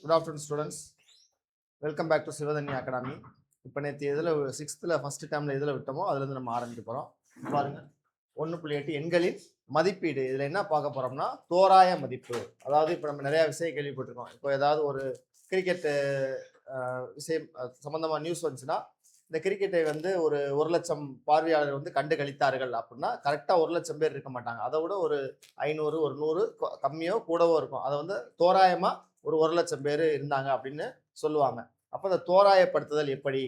Good afternoon, students. Welcome back to Sivadanya Academy. இப்போ நேற்று இதில் 6th ஃபர்ஸ்ட் டேர்மில் இதில் விட்டோமோ அதுலேருந்து நம்ம ஆரம்பிக்க போகிறோம். பாருங்க 1.8 எண்களின் மதிப்பீடு. இதில் என்ன பார்க்க போகிறோம்னா தோராய மதிப்பு. அதாவது இப்போ நம்ம நிறையா விஷயம் கேள்விப்பட்டிருக்கோம். இப்போ ஏதாவது ஒரு கிரிக்கெட்டு விஷயம் சம்மந்தமாக நியூஸ் வந்துச்சுன்னா இந்த கிரிக்கெட்டை வந்து ஒரு 1,00,000 பார்வையாளர்கள் வந்து கண்டு கழித்தார்கள் அப்படின்னா கரெக்டாக 1,00,000 பேர் இருக்க மாட்டாங்க. அதை விட ஒரு 500 ஒரு 100 கம்மியோ கூடவோ இருக்கும். அதை வந்து தோராயமாக ஒரு 1,00,000 பேர் இருந்தாங்க அப்படின்னு சொல்லுவாங்க. அப்போ அந்த தோராயப்படுத்துதல் எப்படி?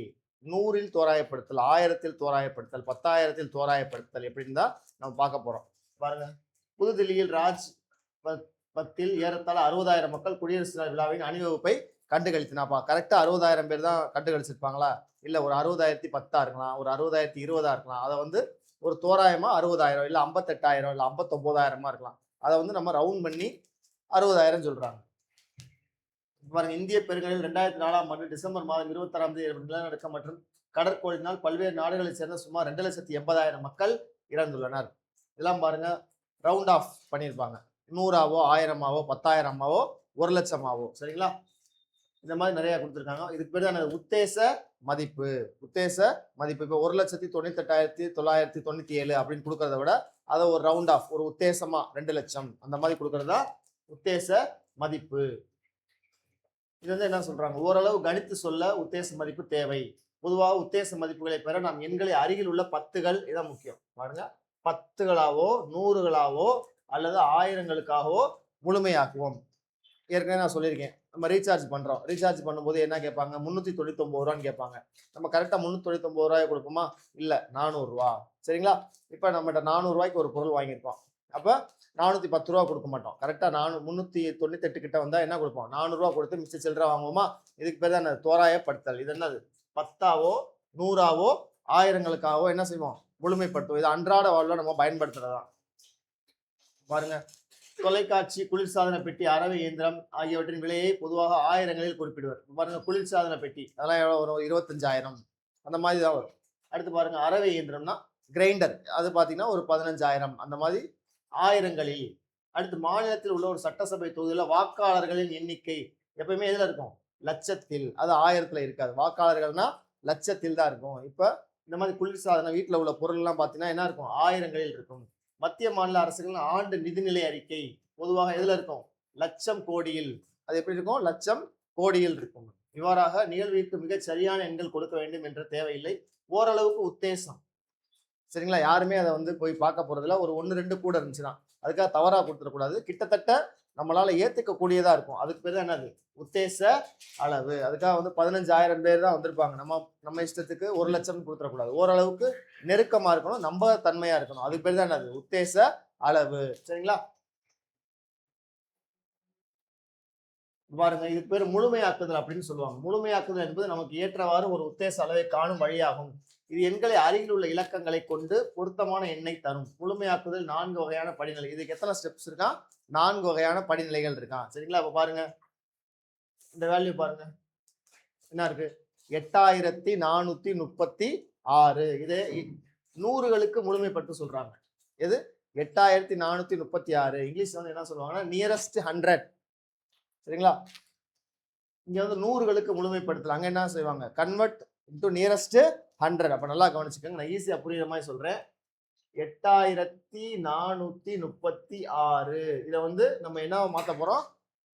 100ல் தோராயப்படுத்தல், 1000ல் தோராயப்படுத்தல், 10,000ல் தோராயப்படுத்தல் எப்படின்னு தான் நம்ம பார்க்க போகிறோம். பாருங்க, புதுதில்லியில் ராஜ் பத்தில் ஏறத்தாழ 60,000 மக்கள் குடியரசு தின விழாவின் அணிவகுப்பை கண்டுகளித்தினாப்பா. கரெக்டாக 60,000 பேர் தான் கண்டுகளிச்சிருப்பாங்களா? இல்லை ஒரு 60,010 இருக்கலாம், ஒரு 60,020 இருக்கலாம். அதை வந்து ஒரு தோராயமாக 60,000 இல்லை 58,000 இல்லை 59,000 இருக்கலாம். அதை வந்து நம்ம ரவுண்ட் பண்ணி 60,000 சொல்கிறாங்க. பாருங்க, இந்திய பெருங்கடலில் 2004ஆம் ஆண்டு டிசம்பர் மாதம் 26ஆம் தேதி நிலநடுக்கம் மற்றும் கடற்கோளினால் பல்வேறு நாடுகளைச் சேர்ந்த சுமார் 2,80,000 மக்கள் இறந்துள்ளனர். இதெல்லாம் பாருங்க ரவுண்ட் ஆஃப் பண்ணியிருப்பாங்க. 100ஆவோ 1000ஆவோ 10,000ஆவோ 1,00,000ஆவோ. சரிங்களா? இந்த மாதிரி நிறைய கொடுத்துருக்காங்க. இதுக்கு பேர் தான் உத்தேச மதிப்பு. உத்தேச மதிப்பு இப்போ 1,98,997 அப்படின்னு கொடுக்கறத விட அதை ஒரு ரவுண்ட் ஆஃப் ஒரு உத்தேசமா 2,00,000 அந்த மாதிரி கொடுக்கறதா உத்தேச மதிப்பு. இது வந்து என்ன சொல்றாங்க? ஓரளவு கணித்து சொல்ல உத்தேச மதிப்பு தேவை. பொதுவாக உத்தேச மதிப்புகளை பெற நாம் எண்களை அருகில் உள்ள 10கள் இதான் முக்கியம். பாருங்க, 10களாவோ 100களாவோ அல்லது 1000களுக்காகவோ முழுமையாக்குவோம். ஏற்கனவே நான் சொல்லியிருக்கேன், நம்ம ரீசார்ஜ் பண்றோம். ரீசார்ஜ் பண்ணும்போது என்ன கேட்பாங்க? 399 ரூபான்னு கேட்பாங்க. நம்ம கரெக்டாக 399 ரூபாய் கொடுப்போமா? இல்லை, 400 ரூபா. சரிங்களா? இப்போ நம்மகிட்ட 400 ரூபாய்க்கு ஒரு பொருள் வாங்கியிருப்போம். அப்போ 410 ரூபா கொடுக்க மாட்டோம். கரெக்டாக 398 கிட்ட வந்தால் என்ன கொடுப்போம்? 400 ரூபா கொடுத்து மிச்ச சில்லறை வாங்குவோமா? இதுக்கு பேர் தான் தோராயப்படுத்தல். இது என்னது? 10ஆவோ 100ஆவோ 1000களுக்காகவோ என்ன செய்வோம்? முழுமைப்படுத்துவோம். இது அன்றாட வாழ்வில் நம்ம பயன்படுத்துறதான். பாருங்க, தொலைக்காட்சி, குளிர்சாதன பெட்டி, அரவை இயந்திரம் ஆகியவற்றின் விலையை பொதுவாக 1000களில் குறிப்பிடுவார். பாருங்க, குளிர்சாதன பெட்டி அதெல்லாம் எவ்வளோ வரும்? 25,000 அந்த மாதிரி தான் வரும். அடுத்து பாருங்க, அரவை இயந்திரம்னா கிரைண்டர், அது பார்த்தீங்கன்னா ஒரு 15,000 அந்த மாதிரி 1000களில். அடுத்து மாநிலத்தில் உள்ள ஒரு சட்டசபை தொகுதியில் வாக்காளர்களின் எண்ணிக்கை எப்பயுமே எதில் இருக்கும்? லட்சத்தில். அது 1000ல் இருக்காது. வாக்காளர்கள்னா லட்சத்தில் தான் இருக்கும். இப்போ இந்த மாதிரி குளிர்சாதன வீட்டில் உள்ள பொருள்லாம் பார்த்தீங்கன்னா என்ன இருக்கும்? 1000களில் இருக்கும். மத்திய மாநில அரசுகளின் ஆண்டு நிதிநிலை அறிக்கை பொதுவாக எதுல இருக்கும்? லட்சம் கோடியில். அது எப்படி இருக்கும்? லட்சம் கோடியில் இருக்கும். இவ்வாறாக நிகழ்விற்கு மிகச் சரியான எண்கள் கொடுக்க வேண்டும் என்ற தேவையில்லை. ஓரளவுக்கு உத்தேசம். சரிங்களா? யாருமே அதை வந்து போய் பார்க்க போறதுல ஒரு 1-2 கூட இருந்துச்சுன்னா அதுக்காக தவறா கொடுத்துடக்கூடாது. கிட்டத்தட்ட நம்மளால ஏத்துக்கக்கூடியதா இருக்கும். அதுக்கு பேர் தான் என்னது? உத்தேச அளவு. அதுக்காக வந்து 15,000 பேர் தான் வந்திருப்பாங்க. நம்ம இஷ்டத்துக்கு 1,00,000 கொடுத்துடக்கூடாது. ஓரளவுக்கு நெருக்கமா இருக்கணும், நம்ப தன்மையா இருக்கணும். அதுக்கு பேர் தான் என்னது? உத்தேச அளவு. சரிங்களா? பாருங்க, இதுக்கு பேர் முழுமையாக்குதல் அப்படின்னு சொல்லுவாங்க. முழுமையாக்குதல் என்பது நமக்கு ஏற்றவாறு ஒரு உத்தேச அளவை காணும் வழியாகும். இது எண்களை அருகில் உள்ள இலக்கங்களை கொண்டு பொருத்தமான எண்ணை தரும். முழுமையாக்குதல் 4 வகையான படிநிலை. இதுக்கு எத்தனை ஸ்டெப்ஸ் இருக்கான்? 4 வகையான படிநிலைகள் இருக்கான். சரிங்களா? இப்ப பாருங்க, இந்த வேல்யூ பாருங்க என்ன இருக்கு? 8,436. இது 100களுக்கு முழுமைப்படுத்த சொல்றாங்க. எது? 8,436. இங்கிலீஷ் வந்து என்ன சொல்லுவாங்கன்னா நியரஸ்ட் 100. சரிங்களா? இங்க வந்து 100களுக்கு முழுமைப்படுத்தல. அங்க என்ன செய்வாங்க? Convert into nearest 100. அப்ப நல்லா கவனிச்சுக்கோங்க, நான் ஈஸியா புரியுற மாதிரி சொல்றேன். 8,436. இதை வந்து நம்ம என்ன மாத்த போறோம்?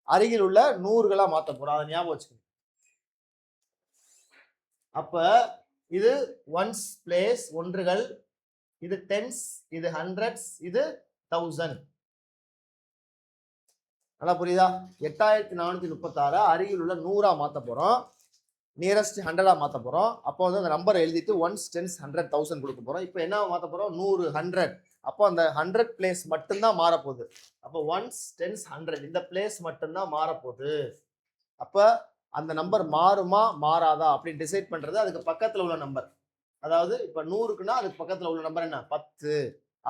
அருகில் உள்ள 100களா மாத்த போறோம். அதை ஞாபகம் வச்சுக்கோங்க. அப்ப இது ஒன்ஸ் பிளேஸ், ஒன்றுகள், இது டென்ஸ், இது ஹண்ட்ரட்ஸ், இது 1000. நல்லா புரியுதா? 8,436 அருகில் உள்ள 100ஆ மாத்த போறோம், நியரஸ்ட் 100ஆ மாத்த போறோம். அப்போ வந்து அந்த நம்பரை எழுதிட்டு ஒன்ஸ், டென்ஸ், 100, 1000 கொடுக்க போறோம். இப்போ என்ன மாத்த போறோம்? 100, 100. அப்போ அந்த 100 பிளேஸ் மட்டும்தான் மாறப்போகுது. அப்போ ஒன்ஸ், டென்ஸ், 100 இந்த பிளேஸ் மட்டும்தான் மாறப்போகுது. அப்ப அந்த நம்பர் மாறுமா மாறாதா அப்படின்னு டிசைட் பண்றது அதுக்கு பக்கத்துல உள்ள நம்பர். அதாவது இப்ப 100க்குன்னா அதுக்கு பக்கத்துல உள்ள நம்பர் என்ன? 10.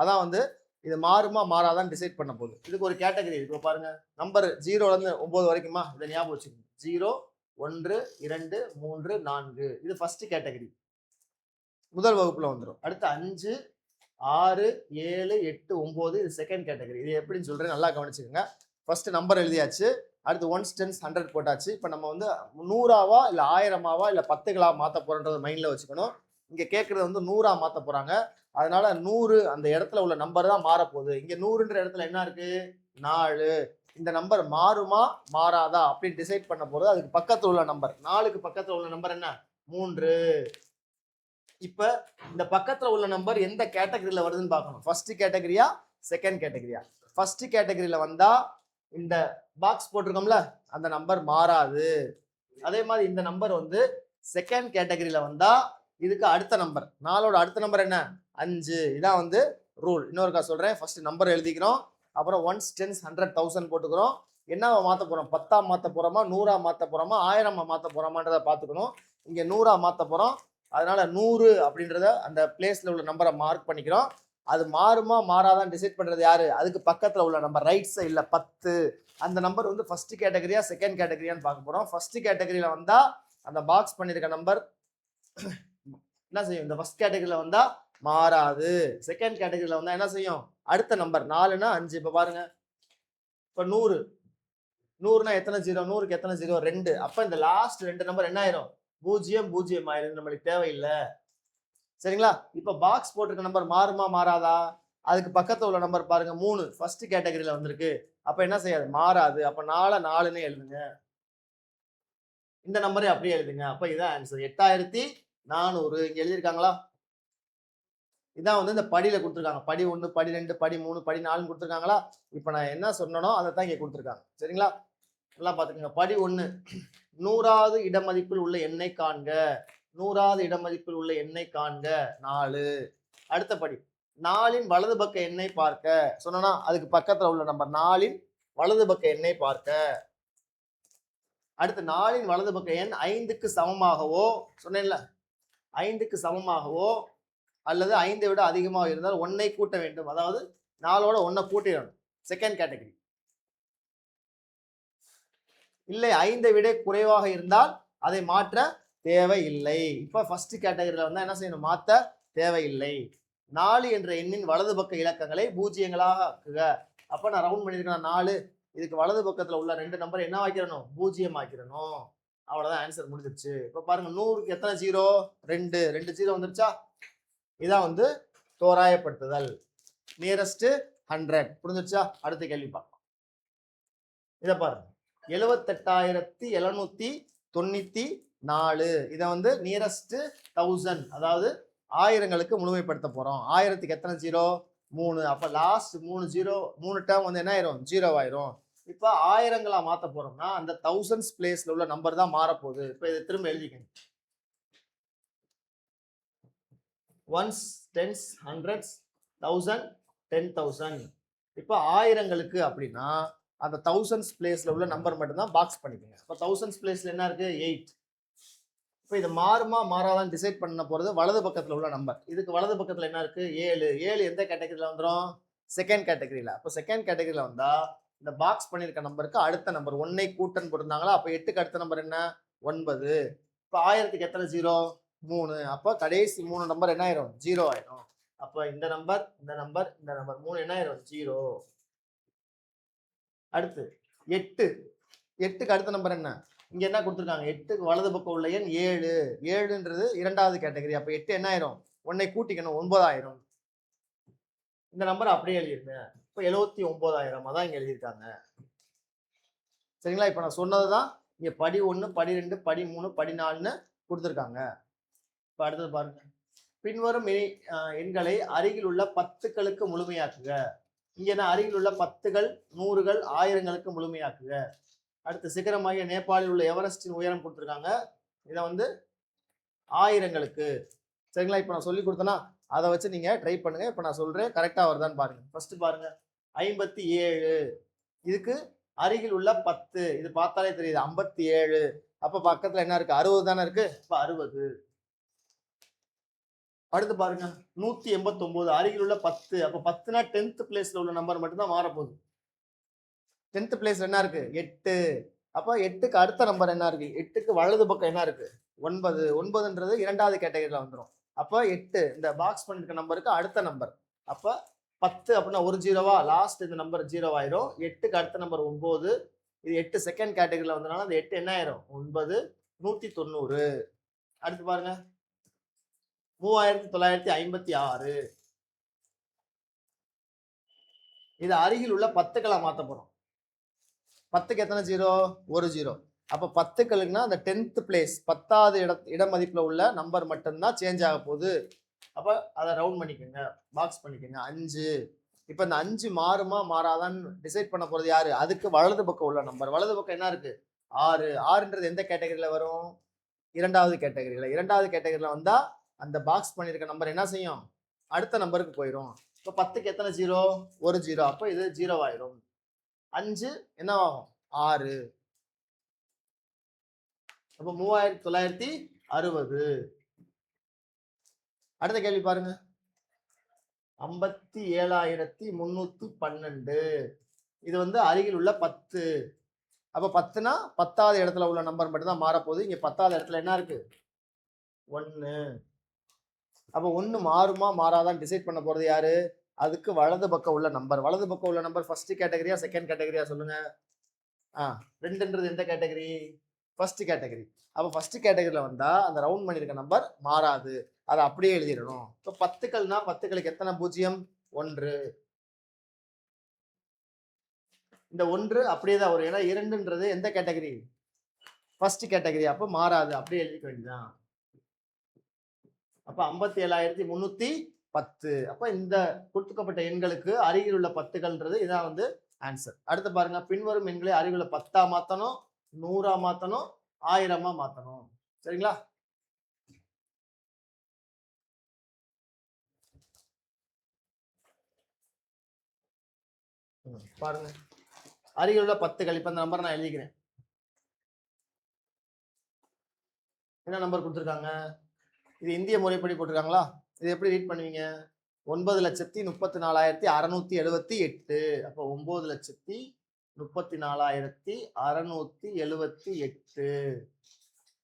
அதான் வந்து இது மாறுமா மாறாதான்னு டிசைட் பண்ண போகுது. இதுக்கு ஒரு கேட்டகரி இருக்கு பாருங்க. நம்பர் 0ல இருந்து 9 வரைக்குமா? இதை ஞாபகம் வச்சுக்கோங்க. 0, 1, 2, 3, 4. இது ஃபர்ஸ்ட் கேட்டகரி, முதல் வகுப்புல வந்துடும். அடுத்து 5, 6, 7, 8, 9 இது செகண்ட் கேட்டகரி. இது எப்படின்னு சொல்றேன், நல்லா கவனிச்சுக்கோங்க. ஃபர்ஸ்ட் நம்பர் எழுதியாச்சு. அடுத்து ஒன்ஸ் டென்ஸ் 100 போட்டாச்சு. இப்போ நம்ம வந்து 100ஆவா இல்லை 1000ஆவா இல்லை 10களா மாற்ற போகிறோன்றத மைண்டில் வச்சுக்கணும். இங்கே கேட்குறது வந்து 100ஆ மாற்ற போகிறாங்க. அதனால 100 அந்த இடத்துல உள்ள நம்பர் தான் மாறப்போகுது. இங்கே 100ன்ற இடத்துல என்ன இருக்கு? 4. இந்த நம்பர் மாறுமா மாறாதா அப்படின்னு டிசைட் பண்ண போகிறது அதுக்கு பக்கத்தில் உள்ள நம்பர். 4க்கு பக்கத்தில் உள்ள நம்பர் என்ன? 3. இப்போ இந்த பக்கத்தில் உள்ள நம்பர் எந்த கேட்டகரியில் வருதுன்னு பார்க்கணும். ஃபர்ஸ்ட் கேட்டகரியா செகண்ட் கேட்டகரியா? ஃபர்ஸ்ட் கேட்டகரியில் வந்தால் இந்த பாக்ஸ் போட்டிருக்கோம்ல அந்த நம்பர் மாறாது. அதே மாதிரி இந்த நம்பர் வந்து செகண்ட் கேட்டகரியில வந்தா இதுக்கு அடுத்த நம்பர் 4ஓட அடுத்த நம்பர் என்ன? 5. இதான் வந்து ரூல். இன்னொருக்கா சொல்றேன். ஃபர்ஸ்ட் நம்பர் எழுதிக்கிறோம், அப்புறம் ஒன்ஸ் டென்ஸ் 100 1000 போட்டுக்கிறோம். என்னவா மாற்ற போறோம்? 10ஆ மாற்ற போறோமா, 100ஆ மாற்ற போறோமா, 1000ஆ மாற்ற போறோமான்றத பார்த்துக்கணும். இங்க 100ஆ மாற்ற போறோம். அதனால 100 அப்படின்றத அந்த பிளேஸ்ல உள்ள நம்பரை மார்க் பண்ணிக்கிறோம். அது மாறுமா மாறாதான் டிசைட் பண்றது யாரு? அதுக்கு பக்கத்துல உள்ள நம்பர் ரைட் சைட்ல 10. அந்த நம்பர் வந்து ஃபர்ஸ்ட் கேட்டகரியா செகண்ட் கேட்டகரியான்னு பார்க்க போறோம். ஃபர்ஸ்ட் கேட்டகரியில வந்தா அந்த பாக்ஸ் பண்ணிருக்க நம்பர் என்ன செய்யும்? இந்த ஃபர்ஸ்ட் கேட்டகரியில வந்தா மாறாது. செகண்ட் கேட்டகரியில வந்தா என்ன செய்யும்? அடுத்த நம்பர் 4னா 5. இப்ப பாருங்க, இப்ப 100 100னா எத்தனை ஜீரோ? 100க்கு எத்தனை ஜீரோ? 2. அப்ப இந்த லாஸ்ட் 2 நம்பர் என்ன ஆயிரும்? 0 0 ஆயிரும். நம்மளுக்கு தேவையில்லை. சரிங்களா? இப்ப பாக்ஸ் போட்டிருக்க நம்பர் மாறுமா மாறாதா? அதுக்கு பக்கத்துல உள்ள நம்பர் பாருங்க 3 ஃபர்ஸ்ட் கேட்டகரியில வந்திருக்கு. அப்ப என்ன செய்யாது? மாறாது. அப்ப 4ன்னு எழுதுங்க. இந்த நம்பரை அப்படியே எழுதுங்க. அப்ப இதான் ஆன்சர். 8400 இங்க எழுதியிருக்காங்களா? இதான் வந்து இந்த படியில கொடுத்துருக்காங்க. படி 1, படி 2, படி 3, படி 4 கொடுத்துருக்காங்களா? இப்ப நான் என்ன சொன்னனோ அதை தான் இங்க கொடுத்துருக்காங்க. சரிங்களா? நல்லா பாத்துக்கோங்க. படி 1 100வது இடமதிப்பில் உள்ள எண்ணை காண்க. 100வது இடமதிப்பில் உள்ள எண்ணை காண்க 4. அடுத்த படி 4ன் வலது பக்க எண்ணை பார்க்க சொன்னா அதுக்கு பக்கத்துல உள்ள நம்பர் 4ன் வலது பக்க எண்ணை பார்க்க. அடுத்து 4ன் வலது பக்க எண் 5க்கு சமமாகவோ சொன்னேன்ல 5க்கு சமமாகவோ அல்லது 5ஐ விட அதிகமாக இருந்தால் 1ஐ கூட்ட வேண்டும். அதாவது 4ஓட 1ஐ கூட்டிடணும். Second category. இல்லை 5ஐ விட குறைவாக இருந்தால் அதை மாற்ற தேவையில்லை. இப்ப ஃபர்ஸ்ட் கேட்டகரியில வந்தா என்ன செய்யணும்? மாற்ற தேவையில்லை. 4 என்ற எண்ணின் வலது பக்க இலக்கங்களை பூஜ்ஜியங்களாக ஆக்குக. அப்ப நான் ரவுண்ட் பண்ணிருக்கேன் 4. இதுக்கு வலது பக்கத்துல உள்ள 2 நம்பர் என்ன ஆக்கிடணும்? 0 ஆக்கிடணும். அவ்வளவுதான், ஆன்சர் முடிஞ்சிருச்சு. இப்ப பாருங்க 100க்கு எத்தனை ஜீரோ? 2 ஜீரோ வந்துருச்சா? இதான் வந்து தோராயப்படுத்துதல். நியரஸ்ட் 100. புரிஞ்சிருச்சா? அடுத்த கேள்வி பார்க்கலாம். இதை பாருங்க 78794. இதை வந்து நியரஸ்ட் 1000 அதாவது 1000ங்களுக்கு முழுமைப்படுத்த போறோம். 1000க்கு எத்தனை ஜீரோ? 3. அப்ப லாஸ்ட் 3 ஜீரோ 3 டேர்ம் வந்து என்ன ஆயிரும்? 0 ஆயிரும். இப்ப 1000ங்களா மாத்த போறோம்னா அந்த 1000s பிளேஸ்ல உள்ள நம்பர் தான் மாறப்போகுது. இப்ப இதை திரும்ப எழுதிக்கணும். Once tense 100s 1000 10,000. இப்ப 1000ங்களுக்கு அப்படின்னா அந்த 1000s பிளேஸ்ல உள்ள நம்பர் மட்டும் தான் பாக்ஸ் பண்ணிக்கோங்க. இப்ப 1000s பிளேஸ்ல என்ன இருக்கு? 8. இப்ப இது மாறுமா மாறாதான் டிசைட் பண்ண போறது வலது பக்கத்துல உள்ள நம்பர். இதுக்கு வலது பக்கத்துல என்ன இருக்கு? 7. 7 எந்த கேட்டகரியில வந்துடும்? செகண்ட் கேட்டகரியில. அப்ப செகண்ட் கேட்டகரியில வந்தா இந்த பாக்ஸ் பண்ணிருக்க நம்பருக்கு அடுத்த நம்பர் 1ஐ கூட்டன் போட்டிருந்தாங்களா? அப்ப 8க்கு அடுத்த நம்பர் என்ன? 9. இப்ப 1000க்கு எத்தனை ஜீரோ? 3. அப்ப கடைசி 3 நம்பர் என்ன ஆயிரும்? 0 ஆயிரும். அப்ப இந்த நம்பர் இந்த நம்பர் இந்த நம்பர் 3 என்ன ஆயிரும்? 0. அடுத்து 8. 8க்கு அடுத்த நம்பர் என்ன? இங்க என்ன கொடுத்துருக்காங்க? 8க்கு வலது பக்கம் உள்ள எண் 7. 7ன்றது இரண்டாவது கேட்டகரி. அப்ப 8 என்ன ஆயிரும்? 1ஐ கூட்டிக்கணும் 9 ஆயிரும். இந்த நம்பர் அப்படியே எழுதிருங்க. இப்ப 79,000 அதான் இங்க எழுதியிருக்காங்க. சரிங்களா? இப்ப நான் சொன்னதுதான் இங்க படி 1, படி 2, படி 3, படி 4ன்னு கொடுத்துருக்காங்க. இப்ப அடுத்தது பாருங்க. பின்வரும் எண்களை அருகில் உள்ள 10களுக்கு முழுமையாக்குக. இங்க என்ன? அருகில் உள்ள 10கள் 100கள் 1000ங்களுக்கு முழுமையாக்குக. அடுத்து சிகரமாகிய நேபாளில் உள்ள எவரெஸ்டின் உயரம் கொடுத்துருக்காங்க. இதை வந்து 1000ங்களுக்கு. சரிங்களா? இப்ப நான் சொல்லி கொடுத்தேன்னா அதை வச்சு நீங்க ட்ரை பண்ணுங்க. இப்ப நான் சொல்றேன் கரெக்டா வருதான்னு பாருங்க. ஃபர்ஸ்ட் பாருங்க 57. இதுக்கு அருகில் உள்ள 10. இது பார்த்தாலே தெரியுது 57. அப்ப பக்கத்துல என்ன இருக்கு? 60 தானே இருக்கு. இப்ப 60. அடுத்து பாருங்க 189. அருகில் உள்ள 10. அப்ப 10னா 10th பிளேஸ்ல உள்ள நம்பர் மட்டும் தான் மாறப்போகுது. 10th பிளேஸ்ல என்ன இருக்கு? 8. அப்ப 8க்கு அடுத்த நம்பர் என்ன இருக்கு? 8க்கு வலது பக்கம் என்ன இருக்கு? 9. 9ன்றது இரண்டாவது கேட்டகரியில வந்துடும். அப்ப 8 இந்த பாக்ஸ் பண்ணிருக்க நம்பருக்கு அடுத்த நம்பர். அப்ப 10 அப்படின்னா ஒரு ஜீரோவா? லாஸ்ட் இந்த நம்பர் 0 ஆயிரும். 8க்கு அடுத்த நம்பர் 9. இது 8 செகண்ட் கேட்டகரியில வந்தனால அந்த 8 என்ன ஆயிரும் 9 190. அடுத்து பாருங்க 3956. இது அருகில் உள்ள 10களா மாத்த போறோம். 10க்கு எத்தனை ஜீரோ? ஒரு ஜீரோ. அப்ப 10களுக்குன்னா அந்த 10th பிளேஸ் 10வது இட மதிப்புல உள்ள நம்பர் மட்டும்தான் சேஞ்ச் ஆக போகுது. அப்ப அதை ரவுண்ட் பண்ணிக்கோங்க, பாக்ஸ் பண்ணிக்கோங்க. 5. இப்ப இந்த 5 மாறுமா மாறாதான்னு டிசைட் பண்ண போறது யாரு? அதுக்கு வலது பக்கம் உள்ள நம்பர். வலது பக்கம் என்ன இருக்கு? 6. 6ன்றது எந்த கேட்டகரியில வரும்? இரண்டாவது கேட்டகரியில. இரண்டாவது கேட்டகரியில வந்தா அந்த பாக்ஸ் பண்ணிருக்க நம்பர் என்ன செய்யும்? அடுத்த நம்பருக்கு போயிடும். இப்ப 10க்கு எத்தனை ஜீரோ? ஒரு ஜீரோ. அப்ப இது ஜீரோ ஆயிரும். 5 என்னவாகும்? 6. அப்ப 3960. அடுத்த கேள்வி பாருங்க. 57312. இது வந்து அருகில் உள்ள 10. அப்ப 10னா 10வது இடத்துல உள்ள நம்பர் மட்டும் தான் மாறப்போகுது. இங்க 10வது இடத்துல என்ன இருக்கு? 1. அப்ப 1 மாறுமா மாறாதான் டிசைட் பண்ண போறது யாரு? அதுக்கு வலது பக்கம் உள்ள நம்பர். வலது பக்கம் உள்ள நம்பர் ஃபர்ஸ்ட் கேட்டகரியா செகண்ட் கேட்டகரியா சொல்லுங்க. 2ன்றது எந்த கேட்டகரி? First category. அப்ப ஃபர்ஸ்ட் கேட்டகரியில வந்தா அந்த ரவுண்ட் பண்ணிருக்க நம்பர் மாறாது, அதை அப்படியே எழுதிடணும். இப்ப 10கள்னா 10களுக்கு எத்தனை பூஜ்ஜியம்? 1. இந்த 1 அப்படியே தான் வரும். ஏன்னா 2ன்றது எந்த கேட்டகரி? First category. அப்ப மாறாது, அப்படியே எழுதிக்க வேண்டியதான். அப்ப 57310. அப்ப இந்த கொடுக்கப்பட்ட எண்களுக்கு அருகில் உள்ள 10கள்ன்றது இதான் வந்து ஆன்சர். அடுத்து பாருங்க, பின்வரும் எண்களை அருகில் உள்ள 10ஆ மாத்தணும், 100ஆ மாத்தணும், 1000ஆ மாத்தணும். சரிங்களா? பாருங்க, அருகில் உள்ள 10கள். இப்ப இந்த நம்பர் நான் எழுதிக்கிறேன். என்ன நம்பர் கொடுத்துருக்காங்க? இது இந்திய முறைப்படி போட்டிருக்காங்களா? இது எப்படி ரீட் பண்ணுவீங்க? 9,34,678. அப்போ 9,34,678.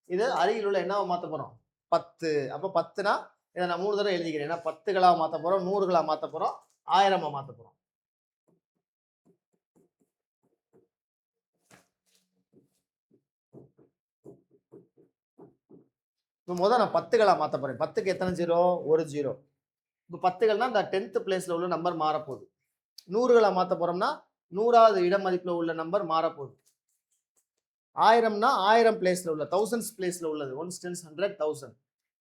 இது அருகில் உள்ள என்னவா மாத்த போறோம்? 10. அப்ப 10னா இதை நான் 3 தடவை எழுதிக்கிறேன். ஏன்னா 10களா மாத்த போறோம், 100களா மாத்த போறோம், 1000ஆ மாத்த போறோம். இப்போ முதல் நான் 10களா மாத்த போறேன். 10க்கு எத்தனை ஜீரோ? ஒரு ஜீரோ. இப்போ 10கள்னா இந்த 10th பிளேஸ்ல உள்ள நம்பர் மாறப்போகுது. 100களா மாத்த போறோம்னா 100வது இட மதிப்புல உள்ள நம்பர் மாறப்போகுது. 1000னா 1000 பிளேஸ்ல உள்ள, தௌசண்ட்ஸ் பிளேஸ்ல உள்ளது. 1 10 100 1000.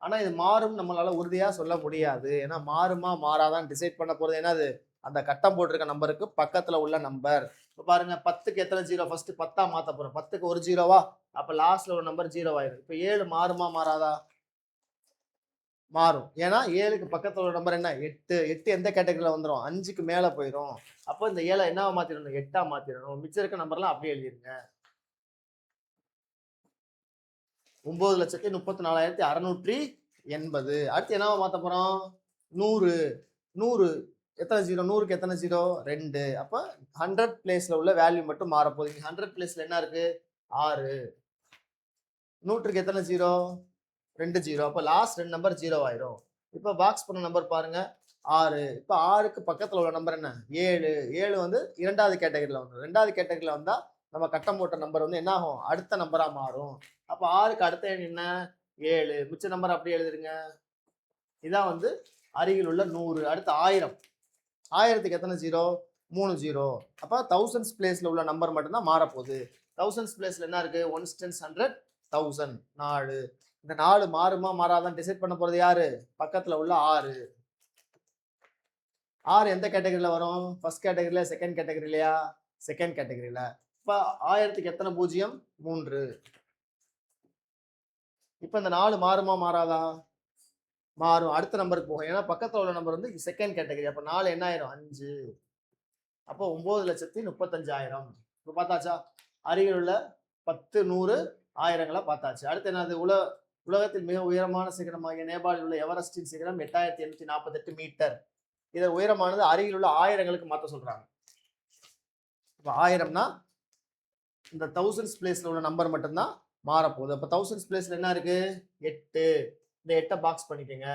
ஆனா இது மாறும் நம்மளால உறுதியா சொல்ல முடியாது. ஏன்னா மாறுமா மாறாதான் டிசைட் பண்ண போறது என்னது? அந்த கட்டம் போட்டிருக்க நம்பருக்கு பக்கத்துல உள்ள நம்பர். இப்ப பாருங்க, 10க்கு எத்தனை ஜீரோ? ஃபர்ஸ்ட் 10ஆ மாத்த போறோம். 10க்கு ஒரு ஜீரோவா? அப்ப லாஸ்ட்ல ஒரு நம்பர் ஜீரோ ஆயிடும். இப்ப 7 மாறுமா மாறாதா? மாறும். ஏன்னா 7க்கு பக்கத்துல உள்ள நம்பர் என்ன? 8. 8 எந்த கேட்டகரியில வந்துடும்? 5க்கு மேல போயிடும். அப்போ இந்த 7 என்னவா மாத்திடணும்? 8ஆ மாத்திடணும். மிச்சம் இருக்க நம்பர்லாம் அப்படியே எழுதிருங்க. 9,34,680. அடுத்து என்னவா மாத்த போறோம்? 100. 100 எத்தனை ஜீரோ? 100க்கு எத்தனை ஜீரோ? 2. அப்ப 100 பிளேஸ்ல உள்ள வேல்யூ மட்டும் மாற போகுது. 100 பிளேஸ்ல என்ன இருக்கு? 6. 100க்கு எத்தனை ஜீரோ? 2 ஜீரோ. அப்ப லாஸ்ட் 2 நம்பர் ஜீரோ ஆயிரும். இப்ப பாக்ஸ் பண்ண நம்பர் பாருங்க, 6. இப்ப 6க்கு பக்கத்துல உள்ள நம்பர் என்ன? 7. 7 வந்து இரண்டாவது கேட்டகரியில வரும். ரெண்டாவது கேட்டகரியில வந்தா நம்ம கட்டம் போட்ட நம்பர் வந்து என்ன ஆகும்? அடுத்த நம்பரா மாறும். அப்ப 6க்கு அடுத்த எண் என்ன? 7. மிச்ச நம்பர் அப்படியே எழுதுருங்க. இதான் வந்து அருகில் உள்ள 100. அடுத்து 1000. 1000க்கு எத்தனை ஜீரோ? 3 ஜீரோ. அப்ப தௌசண்ட்ஸ் பிளேஸ்ல உள்ள நம்பர் மட்டும்தான் மாறப்போகுது. தௌசண்ட்ஸ் பிளேஸ்ல என்ன இருக்கு? 1 10 100 1000. 4. இந்த 4 மாறுமா மாறாதான் டிசைட் பண்ண போறது யாரு? பக்கத்துல உள்ள 6. 6 எந்த கேட்டகரியில வரும்? ஃபர்ஸ்ட் கேட்டகரியில, செகண்ட் கேட்டகரியிலயா? செகண்ட் கேட்டகரியில. இப்ப 1000க்கு எத்தனை பூஜ்ஜியம்? 3. இப்ப இந்த 4 மாறுமா மாறாதா? மாறும். அடுத்த நம்பருக்கு போகும். ஏன்னா பக்கத்துல உள்ள நம்பர் வந்து செகண்ட் கேட்டகரி. அப்ப 4 என்ன ஆயிரும்? 5. அப்போ 9,35,000. இப்ப பார்த்தாச்சா? அருகில் உள்ள 10, 100, 1000ங்களை பார்த்தாச்சு. அடுத்து என்னது? உலகத்தில் மிக உயரமான சிகரமாகிய நேபாளில் உள்ள எவரெஸ்டின் சிகரம் 8,848 மீட்டர். இதன் உயரமானது அருகில் உள்ள 1000ங்களுக்கு மாத்த சொல்றாங்க. இப்ப 1000னா இந்த தௌசண்ட்ஸ் பிளேஸ்ல உள்ள நம்பர் மட்டும்தான் மாறப்போகுது. அப்ப தௌசண்ட்ஸ் பிளேஸ்ல என்ன இருக்கு? 8. இந்த 8 பாக்ஸ் பண்ணிக்கோங்க.